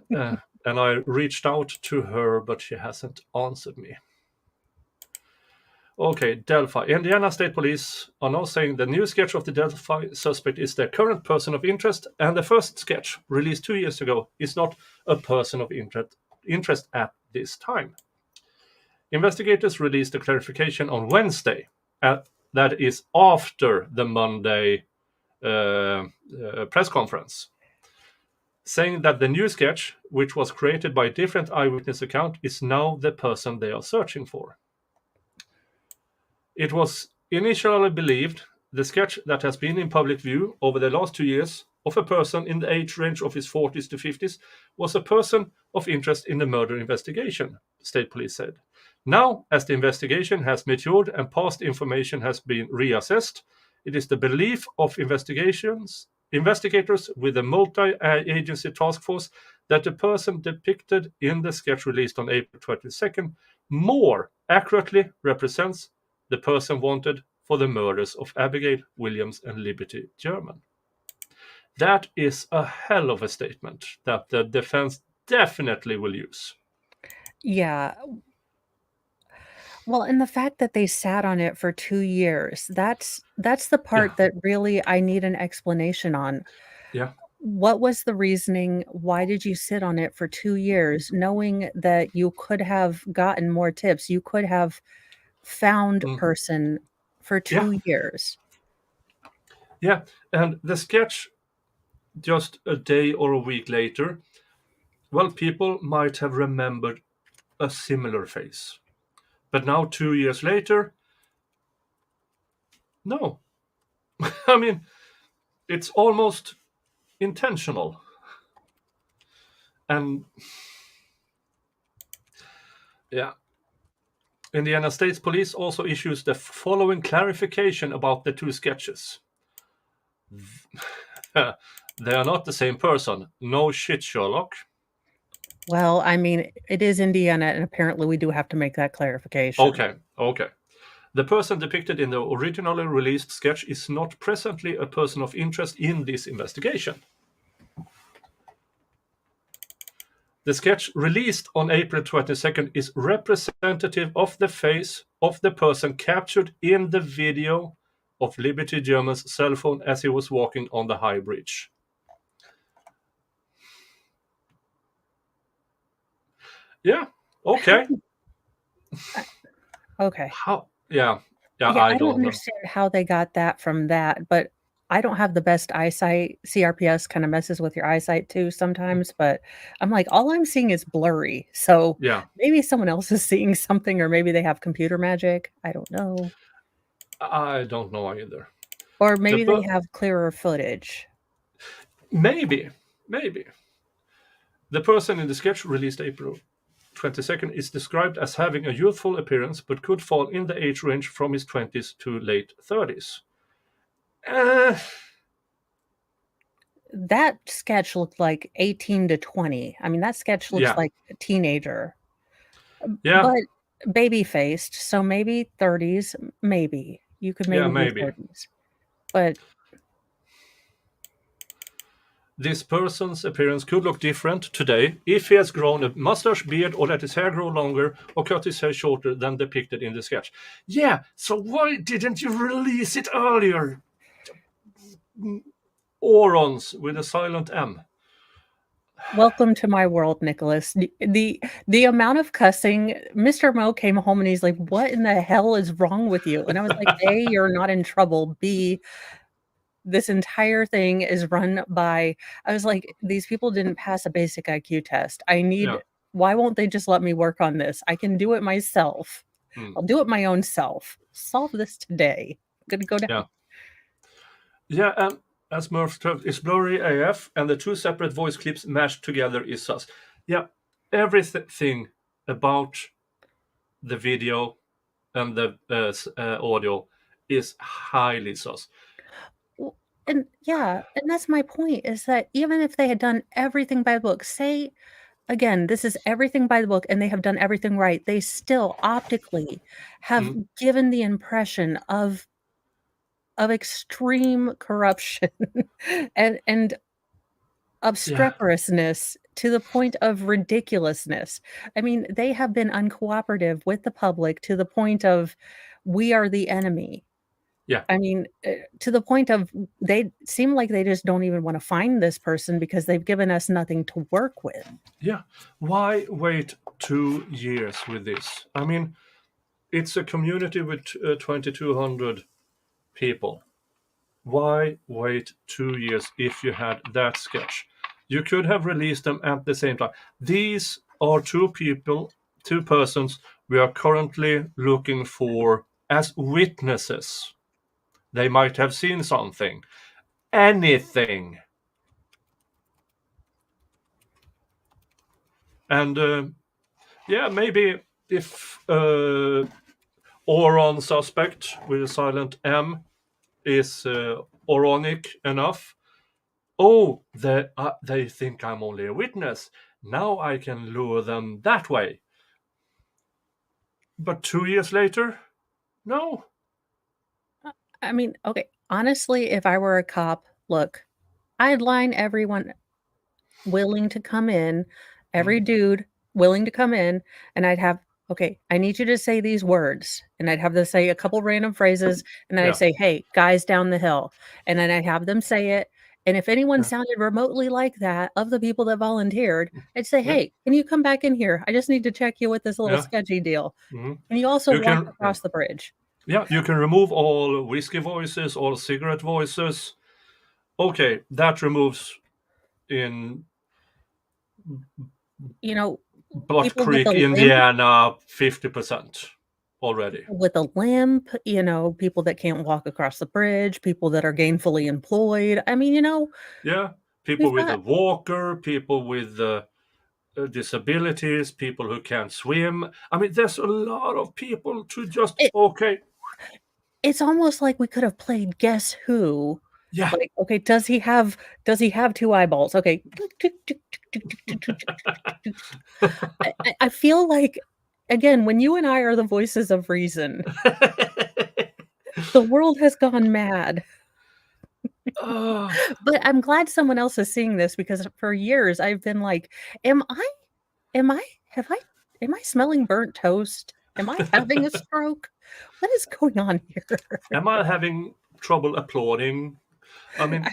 and I reached out to her, but she hasn't answered me. Okay, Delphi. Indiana State Police are now saying the new sketch of the Delphi suspect is their current person of interest, and the first sketch, released 2 years ago, is not a person of interest at this time. Investigators released a clarification on Wednesday, that is after the Monday press conference, saying that the new sketch, which was created by a different eyewitness account, is now the person they are searching for. It was initially believed the sketch that has been in public view over the last 2 years of a person in the age range of his 40s to 50s was a person of interest in the murder investigation, state police said. Now, as the investigation has matured and past information has been reassessed, it is the belief of investigators with a multi-agency task force that the person depicted in the sketch released on April 22nd more accurately represents the person wanted for the murders of Abigail Williams and Liberty German. That is a hell of a statement that the defense definitely will use. Yeah. Well, and the fact that they sat on it for 2 years, that's the part that really I need an explanation on. Yeah. What was the reasoning? Why did you sit on it for 2 years, knowing that you could have gotten more tips? You could have found person for 2 years. Yeah, and the sketch just a day or a week later, well, people might have remembered a similar face. But now 2 years later, no. I mean, it's almost intentional. And yeah. Indiana State Police also issues the following clarification about the two sketches. They are not the same person. No shit, Sherlock. Well, I mean, it is Indiana, and apparently we do have to make that clarification. Okay. The person depicted in the originally released sketch is not presently a person of interest in this investigation. The sketch released on April 22nd is representative of the face of the person captured in the video of Liberty German's cell phone as he was walking on the high bridge. Yeah, okay. Okay. How? Yeah, I I don't don't know. understand how they got that from that, but I don't have the best eyesight. CRPS kind of messes with your eyesight too sometimes, but I'm like, all I'm seeing is blurry. So Yeah, maybe someone else is seeing something, or maybe they have computer magic. I don't know. I don't know either. Or maybe they per- have clearer footage. Maybe. The person in the sketch released April 22nd is described as having a youthful appearance but could fall in the age range from his 20s to late 30s. That sketch looked like 18 to 20. I mean, that sketch looks Yeah. like a teenager. Yeah, But baby-faced, so maybe 30s, maybe. You could maybe do maybe. 30s. But This person's appearance could look different today if he has grown a mustache, beard, or let his hair grow longer, or cut his hair shorter than depicted in the sketch. Yeah, so why didn't you release it earlier? Orons with a silent M. welcome to my world, Nicholas. The amount of cussing, Mr. Mo came home and he's like, "What in the hell is wrong with you?" And I was like, A, you're not in trouble. B, this entire thing is run by, I was like, these people didn't pass a basic IQ test. Why won't they just let me work on this? I can do it myself. I'll do it my own self. Solve this today. I'm gonna go down. Yeah, and as Murph told, it's blurry AF, and the two separate voice clips mashed together is sus. Yeah, everything about the video and the audio is highly sus. And that's my point, is that even if they had done everything by the book, say again, this is everything by the book and they have done everything right, they still optically have given the impression of extreme corruption and obstreperousness to the point of ridiculousness. I mean, they have been uncooperative with the public to the point of, we are the enemy. Yeah. I mean, to the point of, they seem like they just don't even want to find this person because they've given us nothing to work with. Yeah. Why wait 2 years with this? I mean, it's a community with 2,200 people. Why wait 2 years if you had that sketch? You could have released them at the same time. These are two persons we are currently looking for as witnesses. They might have seen something. Anything. And maybe if Oron suspect with a silent M is Oronic enough, they think I'm only a witness. Now I can lure them that way. But 2 years later, no. I mean, okay, honestly, if I were a cop, look, I'd line everyone willing to come in, every dude willing to come in, and I'd have, okay, I need you to say these words. And I'd have them say a couple random phrases, and then I'd say, hey, guys down the hill. And then I'd have them say it. And if anyone sounded remotely like that, of the people that volunteered, I'd say, hey, can you come back in here? I just need to check you with this little sketchy deal. And you also walk across the bridge. Yeah, you can remove all whiskey voices, all cigarette voices. Okay, that removes in Butt Creek, Indiana, 50% already. With a limp, people that can't walk across the bridge, people that are gainfully employed. I mean, Yeah, people with a walker, people with disabilities, people who can't swim. I mean, there's a lot of people to just, It's almost like we could have played Guess Who. Yeah. Like, okay, does he have 2 eyeballs? Okay. I feel like, again, when you and I are the voices of reason, The world has gone mad. Uh, But I'm glad someone else is seeing this because for years I've been like, am I am I have I am I smelling burnt toast? Am I having a stroke? What is going on here? am I having trouble applauding? I mean,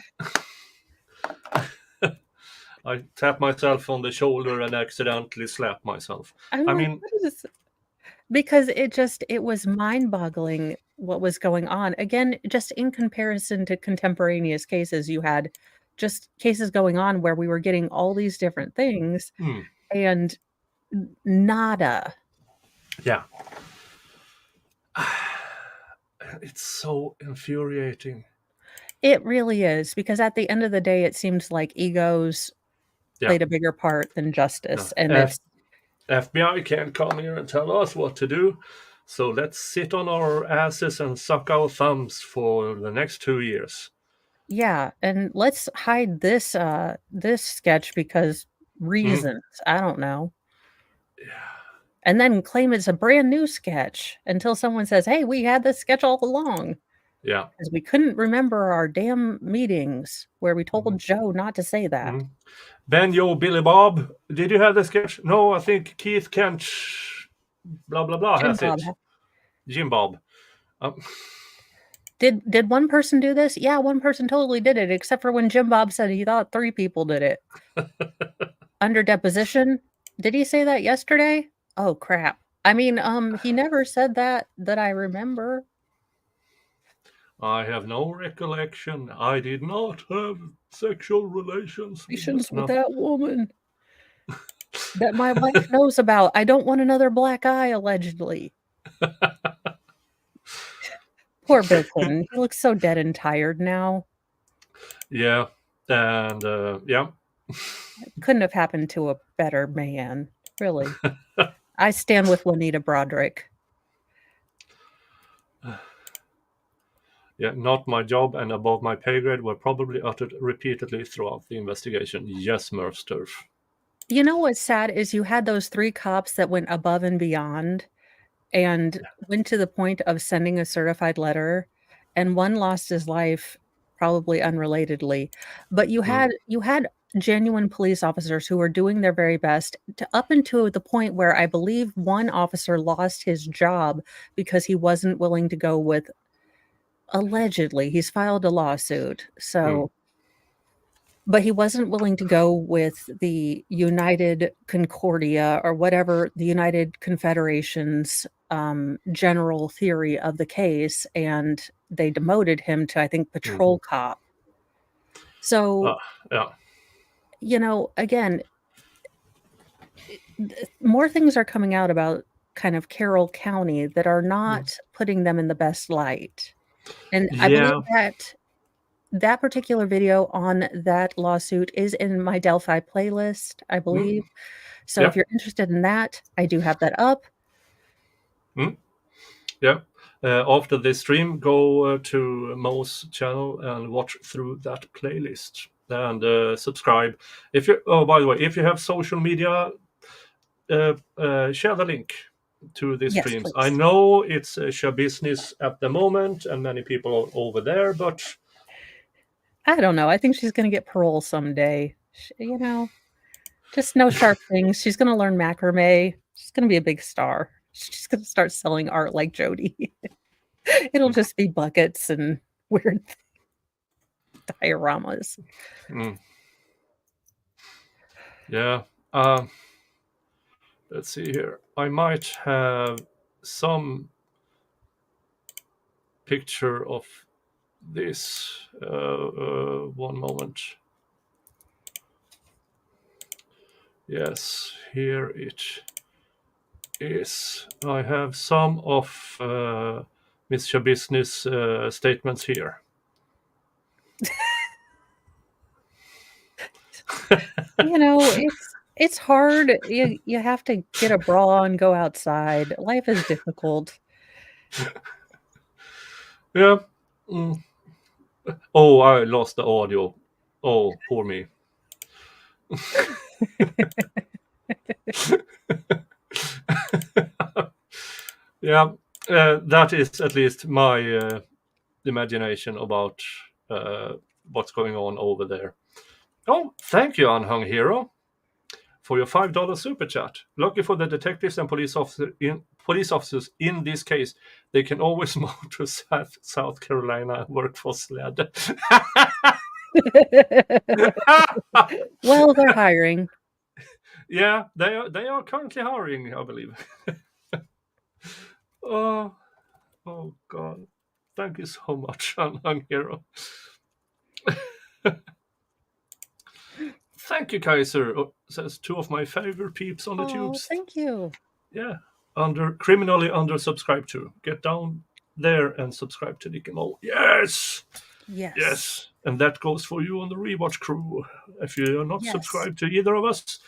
I tap myself on the shoulder and accidentally slap myself. I'm I like, mean, what is because it was mind-boggling what was going on. Again, just in comparison to contemporaneous cases, you had just cases going on where we were getting all these different things hmm, and nada. yeah. It's so infuriating. It really is because at the end of the day, it seems like egos Yeah. played a bigger part than justice, and F- it's FBI can't come here and tell us what to do. So let's sit on our asses and suck our thumbs for the next 2 years. yeah, and let's hide this sketch because reasons. I don't know. And then claim it's a brand new sketch until someone says, "Hey, we had this sketch all along." Yeah. Because we couldn't remember our damn meetings where we told Joe not to say that. Mhm. Ben, Joe, Billy Bob, did you have the sketch? No, I think Keith Kent, blah, blah, blah, Jim has Bob. it. Jim Bob. Did one person do this? Yeah, one person totally did it, except for when Jim Bob said he thought 3 people did it. Under deposition? Did he say that yesterday? Oh, crap. I mean, he never said that I remember. I have no recollection. I did not have sexual relations Relations with no. that woman that my wife knows about. I don't want another black eye, allegedly. Poor Bill Clinton. He looks so dead and tired now. Yeah, and yeah. Couldn't have happened to a better man, really. I stand with Juanita Broderick. Yeah, not my job and above my pay grade were probably uttered repeatedly throughout the investigation. Yes, Murph Turf. You know what's sad is you had those 3 cops that went above and beyond and went to the point of sending a certified letter, and one lost his life probably unrelatedly. But you had genuine police officers who were doing their very best to up until the point where I believe one officer lost his job because he wasn't willing to go with allegedly, he's filed a lawsuit. So but he wasn't willing to go with the United Concordia or whatever the United Confederation's general theory of the case, and they demoted him to, I think, patrol cop. So, Yeah. you know, again, more things are coming out about kind of Carroll County that are not putting them in the best light. And I believe that particular video on that lawsuit is in my Delphi playlist, I believe. So if you're interested in that, I do have that up. Yeah. After this stream, go to Mo's channel and watch through that playlist and subscribe. If you, oh, by the way, if you have social media, share the link to these streams. Please. I know it's show business at the moment, and many people are over there, but I don't know. I think she's going to get parole someday. You know, just no sharp things. She's going to learn macrame. She's going to be a big star. She's going to start selling art like Jody. It'll just be buckets and weird dioramas. Yeah. Let's see here. I might have some picture of this. One moment. Yes, here it is. I have some of Mr. Business statements here. You know, it's hard. You have to get a bra and go outside. Life is difficult. Yeah. Oh, I lost the audio. Oh, poor me. Yeah. That is at least my imagination about what's going on over there. Oh, thank you, Unhung Hero, for your $5 super chat. Lucky for the detectives and police officers in this case, they can always move to South Carolina and work for SLED. Well, they're hiring. Yeah, they are currently hiring, I believe. Oh God. Thank you so much, Unhung Hero. Thank you, Kaiser. Says two of my favorite peeps on the tubes. Thank you. Yeah, criminally undersubscribed to. Get down there and subscribe to Nick and Mo. Yes. And that goes for you on the rewatch crew. If you are not subscribed to either of us,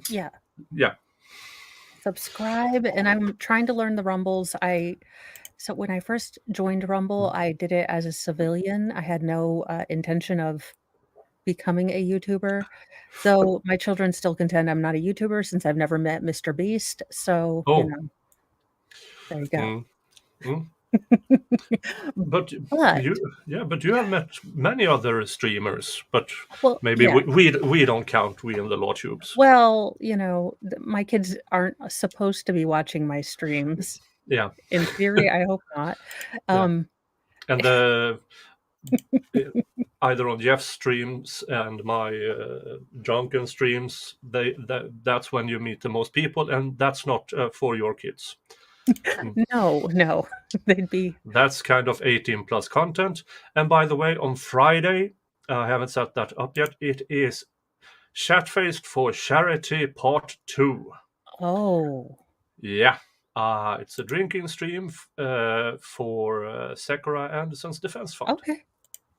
yeah, subscribe. And I'm trying to learn the Rumbles. So when I first joined Rumble, I did it as a civilian. I had no intention of becoming a YouTuber. So my children still contend I'm not a YouTuber since I've never met Mr. Beast. So, there you go. But you have met many other streamers, but maybe we don't count, we in the law tubes. Well, my kids aren't supposed to be watching my streams. Yeah. In theory, I hope not. And either on Jeff's streams and my drunken streams, that's when you meet the most people, and that's not for your kids. No, they'd be. That's kind of 18 plus content. And by the way, on Friday, I haven't set that up yet. It is Chatfaced for Charity Part 2. Oh. Yeah. It's a drinking stream for Sakura Anderson's Defense Fund. Okay.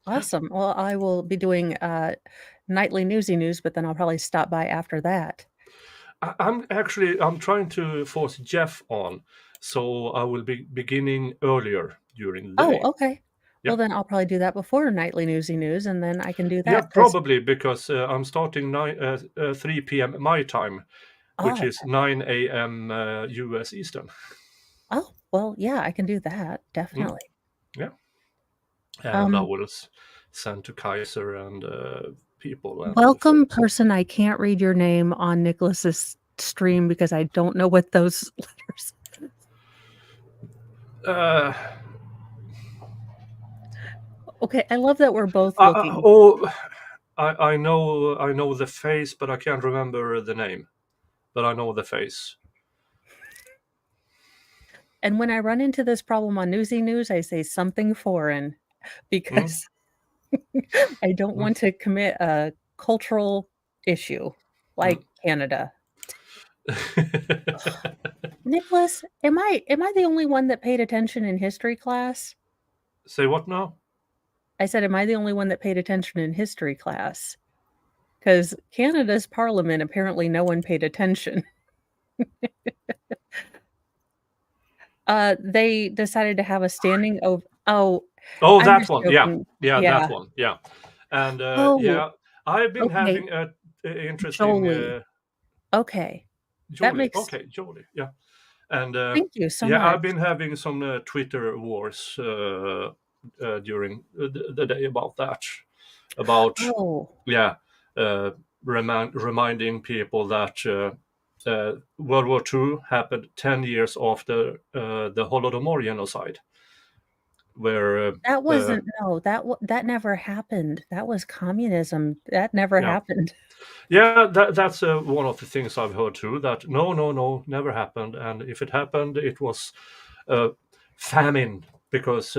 Awesome. Well, I will be doing nightly newsy news, but then I'll probably stop by after that. I'm trying to force Jeff on, so I will be beginning earlier during the day. Oh, okay. Well, then I'll probably do that before nightly newsy news, and then I can do that. Yeah, probably, because I'm starting 3 p.m. my time, which is 9 a.m. U.S. Eastern. Oh, well, yeah, I can do that, definitely. Yeah. And I will send to Kaiser and people. And welcome, person. I can't read your name on Nicholas's stream because I don't know what those letters are. Okay, I love that we're both looking. I know the face, but I can't remember the name. But I know the face. And when I run into this problem on Newsy News, I say something foreign because I don't want to commit a cultural issue like Canada. Nicholas, am I the only one that paid attention in history class? Say what now? I said, am I the only one that paid attention in history class? Because Canada's parliament, apparently no one paid attention. They decided to have a standing that one. Yeah, that one. Yeah. And I've been having an interesting... okay. Jolie. That makes... Okay, Jolie, yeah. And thank you so much. Yeah, I've been having some Twitter wars during the day about that. About reminding people that World War II happened 10 years after the Holodomor genocide, where that wasn't that never happened. That was communism. That never happened. Yeah, that's one of the things I've heard too. That no, never happened, and if it happened, it was famine. Because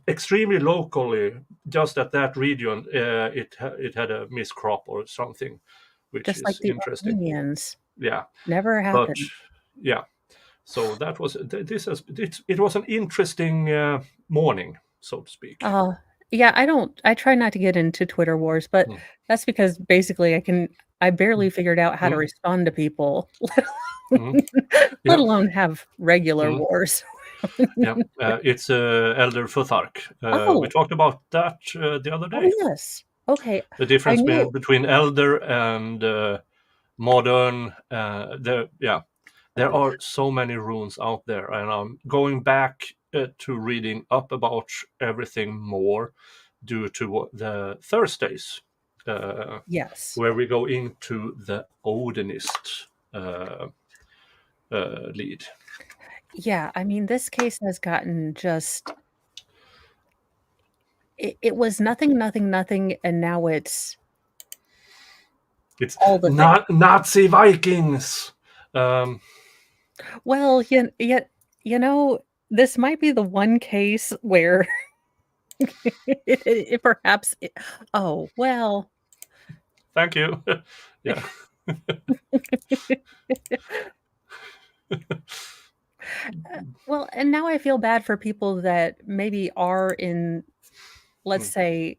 extremely locally, just at that region, it had a miscrop or something, which just is like the interesting. Armenians. Yeah, never happened. But, so that was it was an interesting morning, so to speak. I try not to get into Twitter wars, but that's because basically I barely figured out how to respond to people, let alone have regular wars. It's Elder Futhark. We talked about that the other day. Oh, yes. Okay. The difference between Elder and modern. there are so many runes out there, and I'm going back to reading up about everything more due to the Thursdays, Yes. where we go into the Odinist lead. Yeah, I mean, this case has gotten just it was nothing, and now it's It's all the things. not Nazi Vikings. Well, you know, this might be the one case where it perhaps oh, well. Thank you. Yeah. Well, and now I feel bad for people that maybe are in, let's say,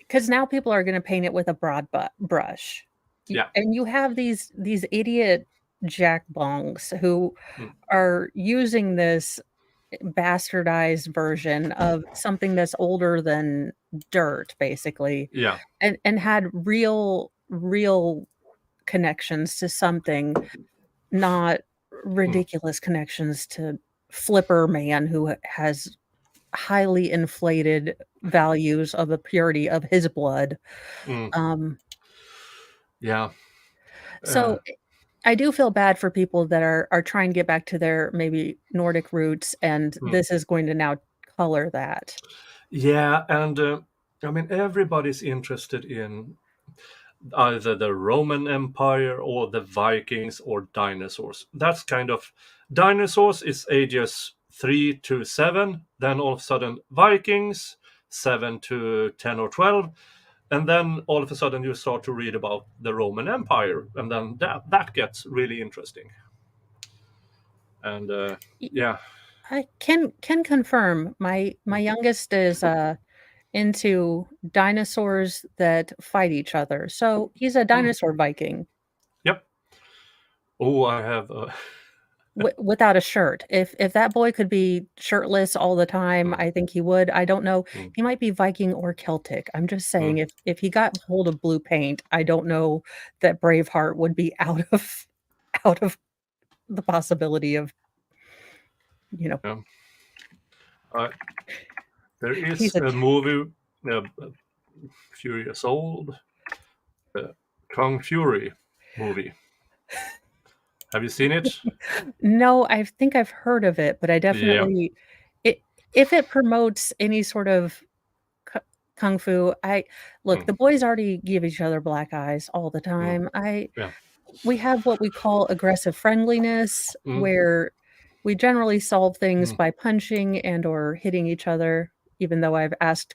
because now people are going to paint it with a broad brush. Yeah. And you have these idiot jack bongs who are using this bastardized version of something that's older than dirt, basically. Yeah. And had real connections to something, not ridiculous connections to Flipper Man, who has highly inflated values of the purity of his blood. Yeah. So I do feel bad for people that are trying to get back to their maybe Nordic roots, and this is going to now color that. Yeah, and I mean, everybody's interested in either the Roman Empire or the Vikings or dinosaurs. That's kind of dinosaurs is ages 3 to 7, then all of a sudden Vikings 7 to 10 or 12, and then all of a sudden you start to read about the Roman Empire, and then that gets really interesting. And yeah, I can confirm my youngest is into dinosaurs that fight each other. So he's a dinosaur Viking. Yep. Oh, I have Without a shirt. If that boy could be shirtless all the time, I think he would. I don't know. He might be Viking or Celtic. I'm just saying, if he got hold of blue paint, I don't know that Braveheart would be out of the possibility of, you know. There is a movie a few years old, Kung Fury movie. Have you seen it? No, I think I've heard of it, but I definitely if it promotes any sort of kung fu, look, the boys already give each other black eyes all the time. We have what we call aggressive friendliness, where we generally solve things by punching and or hitting each other, even though I've asked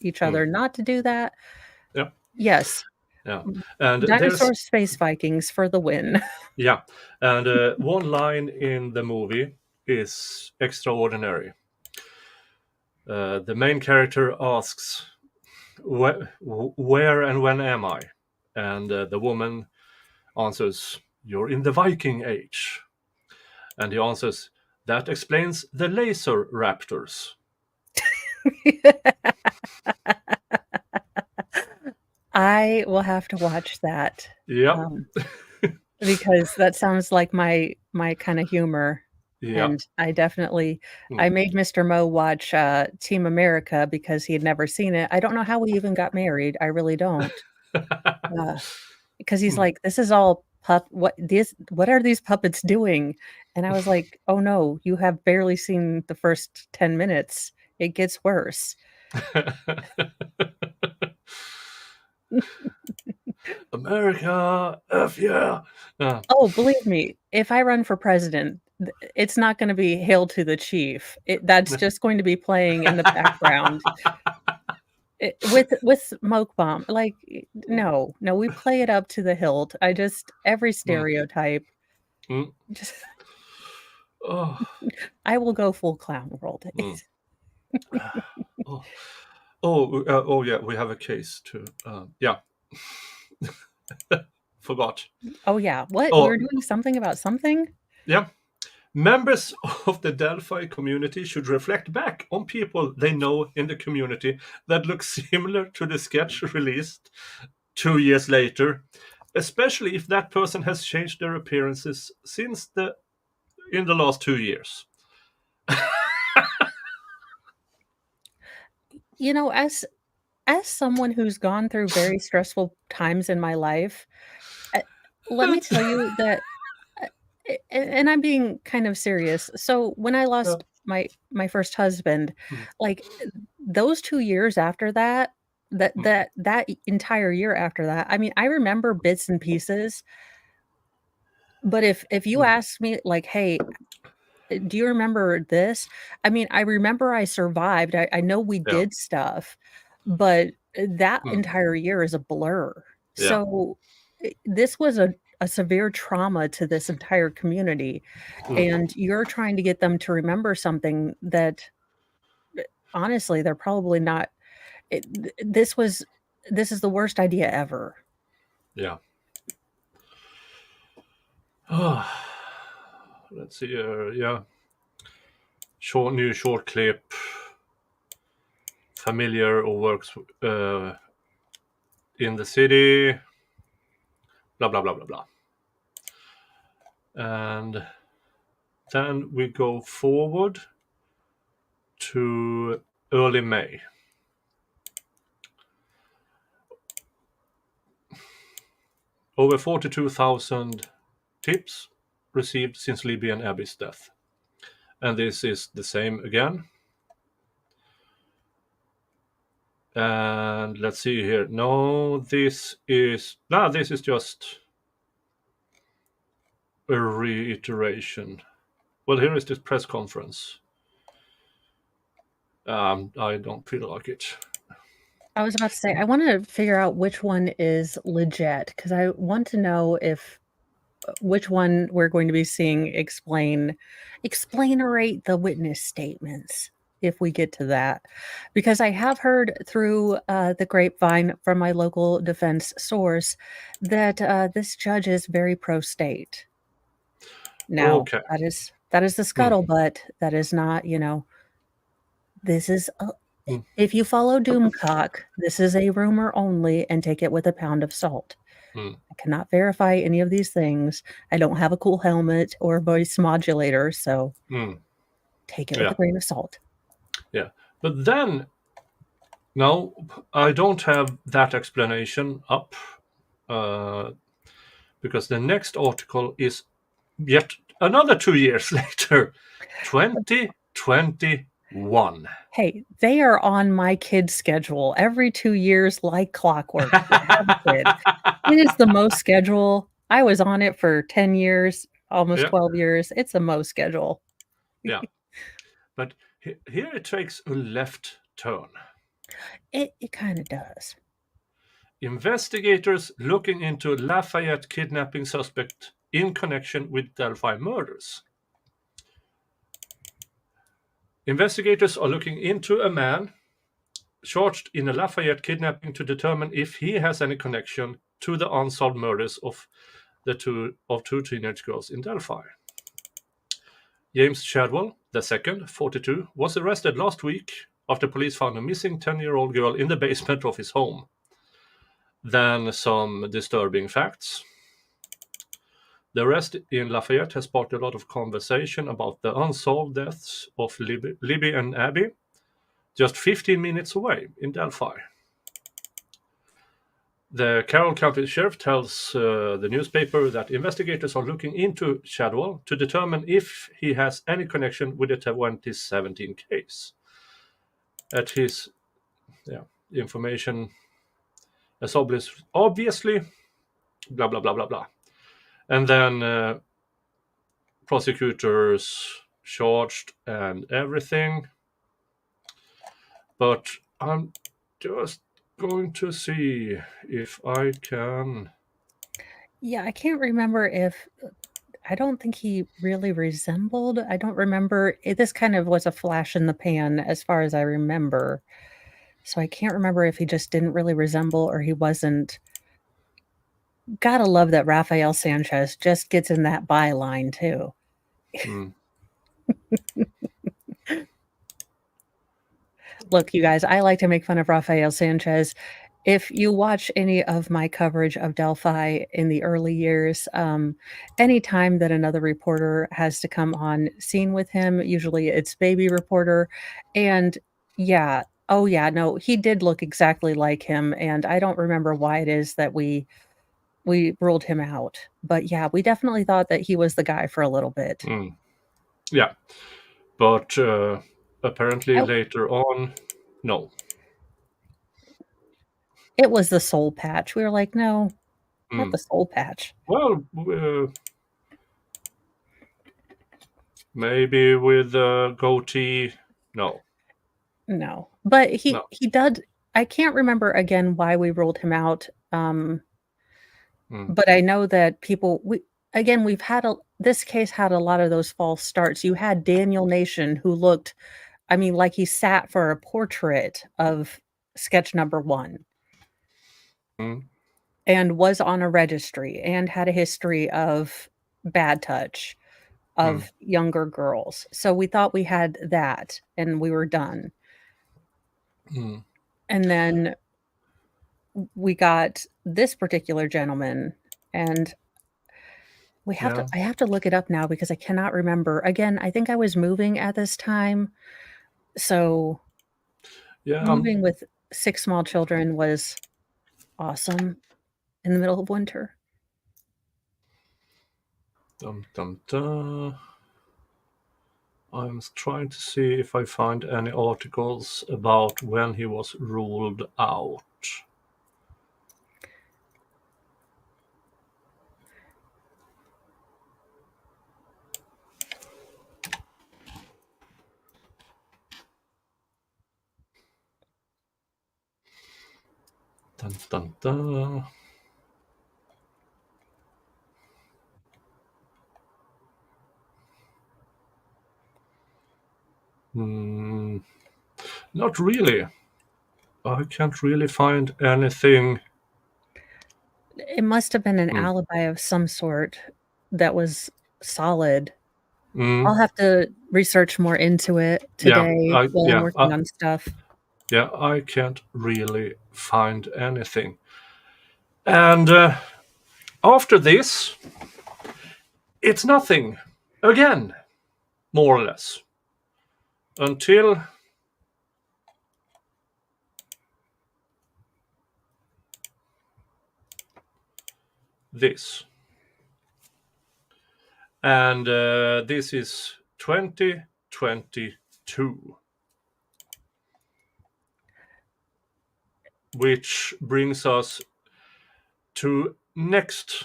each other not to do that. Yeah. Yes. Yeah. And Dinosaur Space Vikings for the win. Yeah. And one line in the movie is extraordinary. The main character asks, where and when am I? And the woman answers, you're in the Viking Age. And he answers, that explains the laser raptors. I will have to watch that. Yeah. Because that sounds like my kind of humor. Yeah. And I definitely I made Mr. Mo watch Team America because he had never seen it. I don't know how we even got married. I really don't. Because he's like, this is all what are these puppets doing? And I was like, oh no, you have barely seen the first 10 minutes. It gets worse. America, F yeah. Oh, believe me, if I run for president, it's not going to be Hail to the Chief. That's just going to be playing in the background. With smoke bomb. Like, no, we play it up to the hilt. Every stereotype. Just, I will go full clown world. Oh yeah, we have a case too. Yeah. Forgot. Oh yeah, what? We're doing something about something? Yeah. Members of the Delphi community should reflect back on people they know in the community that look similar to the sketch released 2 years later. especially if that person has changed their appearances in the last 2 years. You know, as someone who's gone through very stressful times in my life, let me tell you that, and I'm being kind of serious. So when I lost my first husband, like those 2 years after that, that entire year after that, I mean, I remember bits and pieces. But if you ask me, like, hey, do you remember this? I mean, I remember I survived. I know we did stuff, but that entire year is a blur. Yeah. So this was a severe trauma to this entire community. And you're trying to get them to remember something that honestly, they're probably not. This is the worst idea ever. Yeah. Let's see here. Yeah. New short clip. Familiar or works in the city. Blah, blah, blah, blah, blah. And then we go forward to early May. Over 42,000 tips received since Libby and Abby's death. And this is the same again. And let's see here. No, this is just a reiteration. Well, here is this press conference. I don't feel like it. I was about to say, I want to figure out which one is legit, because I want to know which one we're going to be seeing explainerate the witness statements if we get to that. Because I have heard through the grapevine from my local defense source that this judge is very pro-state. Now, Okay. that is the scuttlebutt. That is not, this is... If you follow Doomcock, this is a rumor only, and take it with a pound of salt. I cannot verify any of these things. I don't have a cool helmet or a voice modulator, so take it with a grain of salt. Yeah. But then, no, I don't have that explanation up because the next article is yet another 2 years later, 2021. Hey, they are on my kid's schedule every 2 years like clockwork. It is the most schedule. I was on it for 10 years, almost 12 years. It's the most schedule. Yeah. But here it takes a left turn. It kind of does. Investigators looking into Lafayette kidnapping suspect in connection with Delphi-Murders. Investigators are looking into a man charged in a Lafayette kidnapping to determine if he has any connection to the unsolved murders of two teenage girls in Delphi. James Shadwell II, 42, was arrested last week after police found a missing 10-year-old girl in the basement of his home. Then some disturbing facts. The arrest in Lafayette has sparked a lot of conversation about the unsolved deaths of Libby and Abby, just 15 minutes away in Delphi. The Carroll County Sheriff tells the newspaper that investigators are looking into Shadwell to determine if he has any connection with the 2017 case. At his information as obviously, blah, blah, blah, blah, blah. And then prosecutors charged and everything. But I'm just going to see if I can. Yeah, I can't remember if... I don't think he really resembled. I don't remember. This kind of was a flash in the pan as far as I remember. So I can't remember if he just didn't really resemble or he wasn't. Gotta love that Rafael Sanchez just gets in that byline too. Look, you guys, I like to make fun of Rafael Sanchez. If you watch any of my coverage of Delphi in the early years, anytime that another reporter has to come on scene with him, usually it's baby reporter. And yeah, oh yeah, no, he did look exactly like him. And I don't remember why it is that we ruled him out. But yeah, we definitely thought that he was the guy for a little bit. Yeah, but apparently I- later on, no. It was the soul patch. We were like, no, not the soul patch. Well, maybe with a goatee, no. No, but he No. does. I can't remember again why we ruled him out. But I know that people we've had this case had a lot of those false starts. You had Daniel Nation who looked, I mean, like he sat for a portrait of sketch number 1. And was on a registry and had a history of bad touch of younger girls. So we thought we had that and we were done. And then we got this particular gentleman, and I have to look it up now because I cannot remember. Again, I think I was moving at this time. So moving with 6 small children was awesome in the middle of winter. Dum, dum, dum. I'm trying to see if I find any articles about when he was ruled out. Dun, dun, dun. Not really. I can't really find anything. It must have been an alibi of some sort that was solid. I'll have to research more into it today while I'm working on stuff. Yeah, I can't really find anything. And after this, it's nothing again, more or less, until this. And this is 2022. Which brings us to next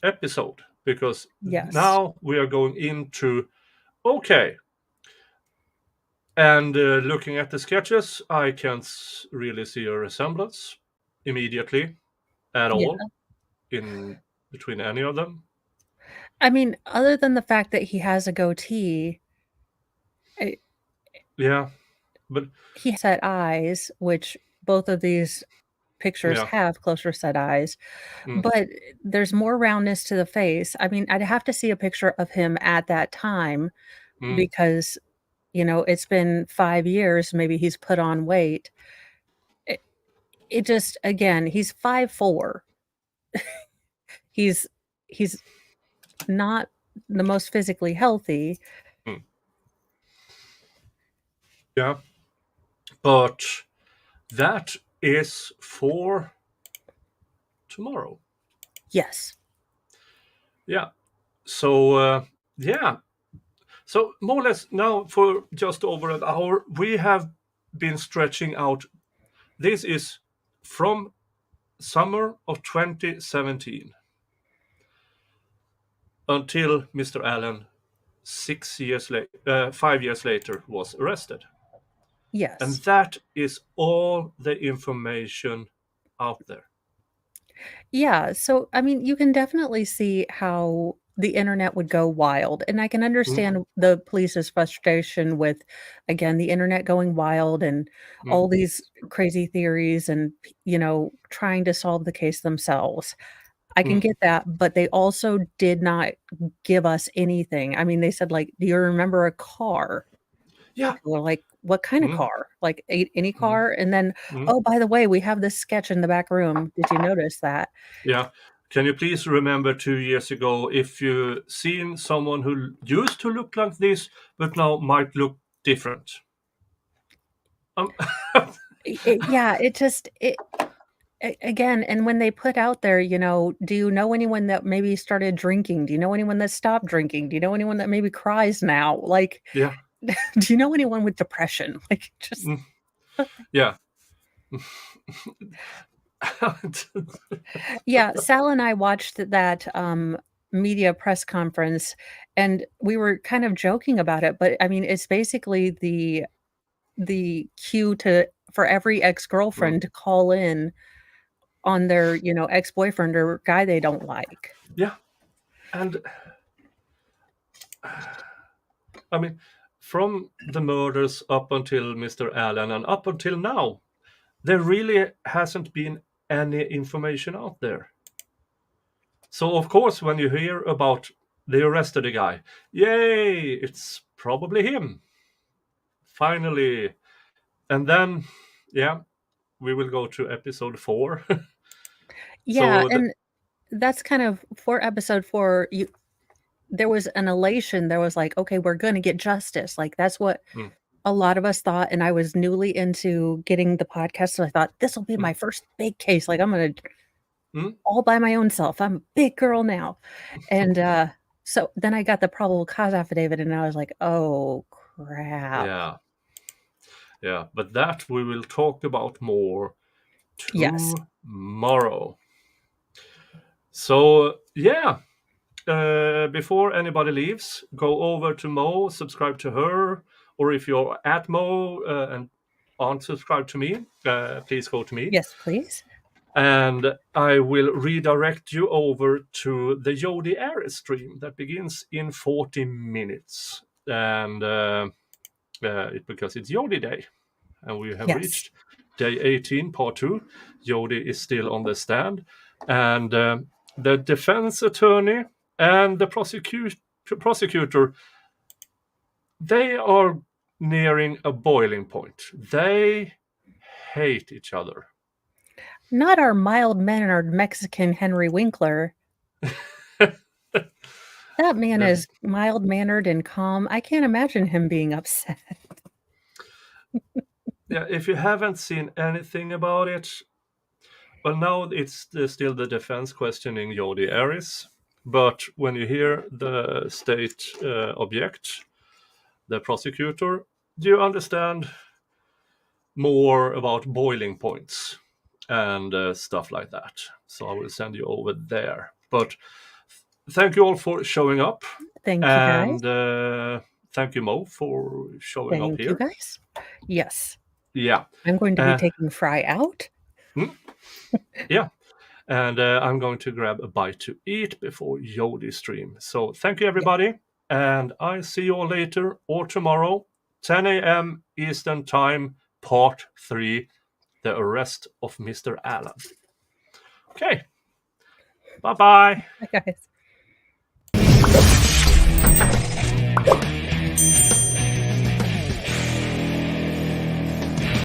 episode, because now we are going into and looking at the sketches, I can't really see a resemblance immediately at all in between any of them. I mean, other than the fact that he has a goatee. But he has set eyes, which both of these pictures have closer set eyes, but there's more roundness to the face. I mean, I'd have to see a picture of him at that time because, it's been 5 years. Maybe he's put on weight. It just, again, he's 5'4". He's not the most physically healthy. Yeah. But that is for tomorrow. Yes. Yeah. So, So more or less now for just over an hour, we have been stretching out. This is from summer of 2017 until Mr. Allen 5 years later was arrested. Yes. And that is all the information out there. Yeah. So, I mean, you can definitely see how the internet would go wild. And I can understand the police's frustration with, again, the internet going wild and all these crazy theories and, trying to solve the case themselves. I can get that, but they also did not give us anything. I mean, they said, like, do you remember a car? Yeah. We're like, what kind of car? like any car. And then, Mhm. oh, by the way, we have this sketch in the back room. Did you notice that? Yeah. Can you please remember 2 years ago, if you seen someone who used to look like this, but now might look different? Yeah, again, and when they put out there, do you know anyone that maybe started drinking? Do you know anyone that stopped drinking? Do you know anyone that maybe cries now? Like, Yeah. do you know anyone with depression? Like, just Yeah. yeah. Sal and I watched that media press conference, and we were kind of joking about it. But I mean, it's basically the cue for every ex-girlfriend to call in on their ex-boyfriend or guy they don't like. Yeah. And I mean, from the murders up until Mr. Allen and up until now, there really hasn't been any information out there. So of course, when you hear about they arrested a guy, yay, it's probably him. Finally. And then, yeah, we will go to episode 4. Yeah, So and that's kind of for episode 4. There was an elation. There was like, okay, we're going to get justice. Like, that's what a lot of us thought. And I was newly into getting the podcast, so I thought this will be my first big case. Like, I'm going to all by my own self. I'm a big girl now. And so then I got the probable cause affidavit, and I was like, oh crap. Yeah, but that we will talk about more tomorrow. So yeah, before anybody leaves, go over to Mo, subscribe to her, or if you're at Mo and aren't subscribed to me, please go to me. Yes, please. And I will redirect you over to the Jodi Aries stream that begins in 40 minutes. And because it's Jodi Day. And we have reached day 18, part 2. Jodi is still on the stand. And the defense attorney and the prosecutor, they are nearing a boiling point. They hate each other. Not our mild-mannered Mexican Henry Winkler. That man is mild-mannered and calm. I can't imagine him being upset. Yeah, if you haven't seen anything about it, well, now it's still the defense questioning Jodi Aries. But when you hear the state object, the prosecutor, do you understand more about boiling points and stuff like that? So I will send you over there. But thank you all for showing up. Thank you, guys. And thank you, Mo, for showing up here. Thank you, guys. Yes. Yeah. I'm going to be taking Fry out. Yeah. And I'm going to grab a bite to eat before Jodi stream. So thank you, everybody. And I see you all later or tomorrow, 10 a.m. Eastern Time, part 3, the arrest of Mr. Allen. Okay. Bye-bye. Bye, guys.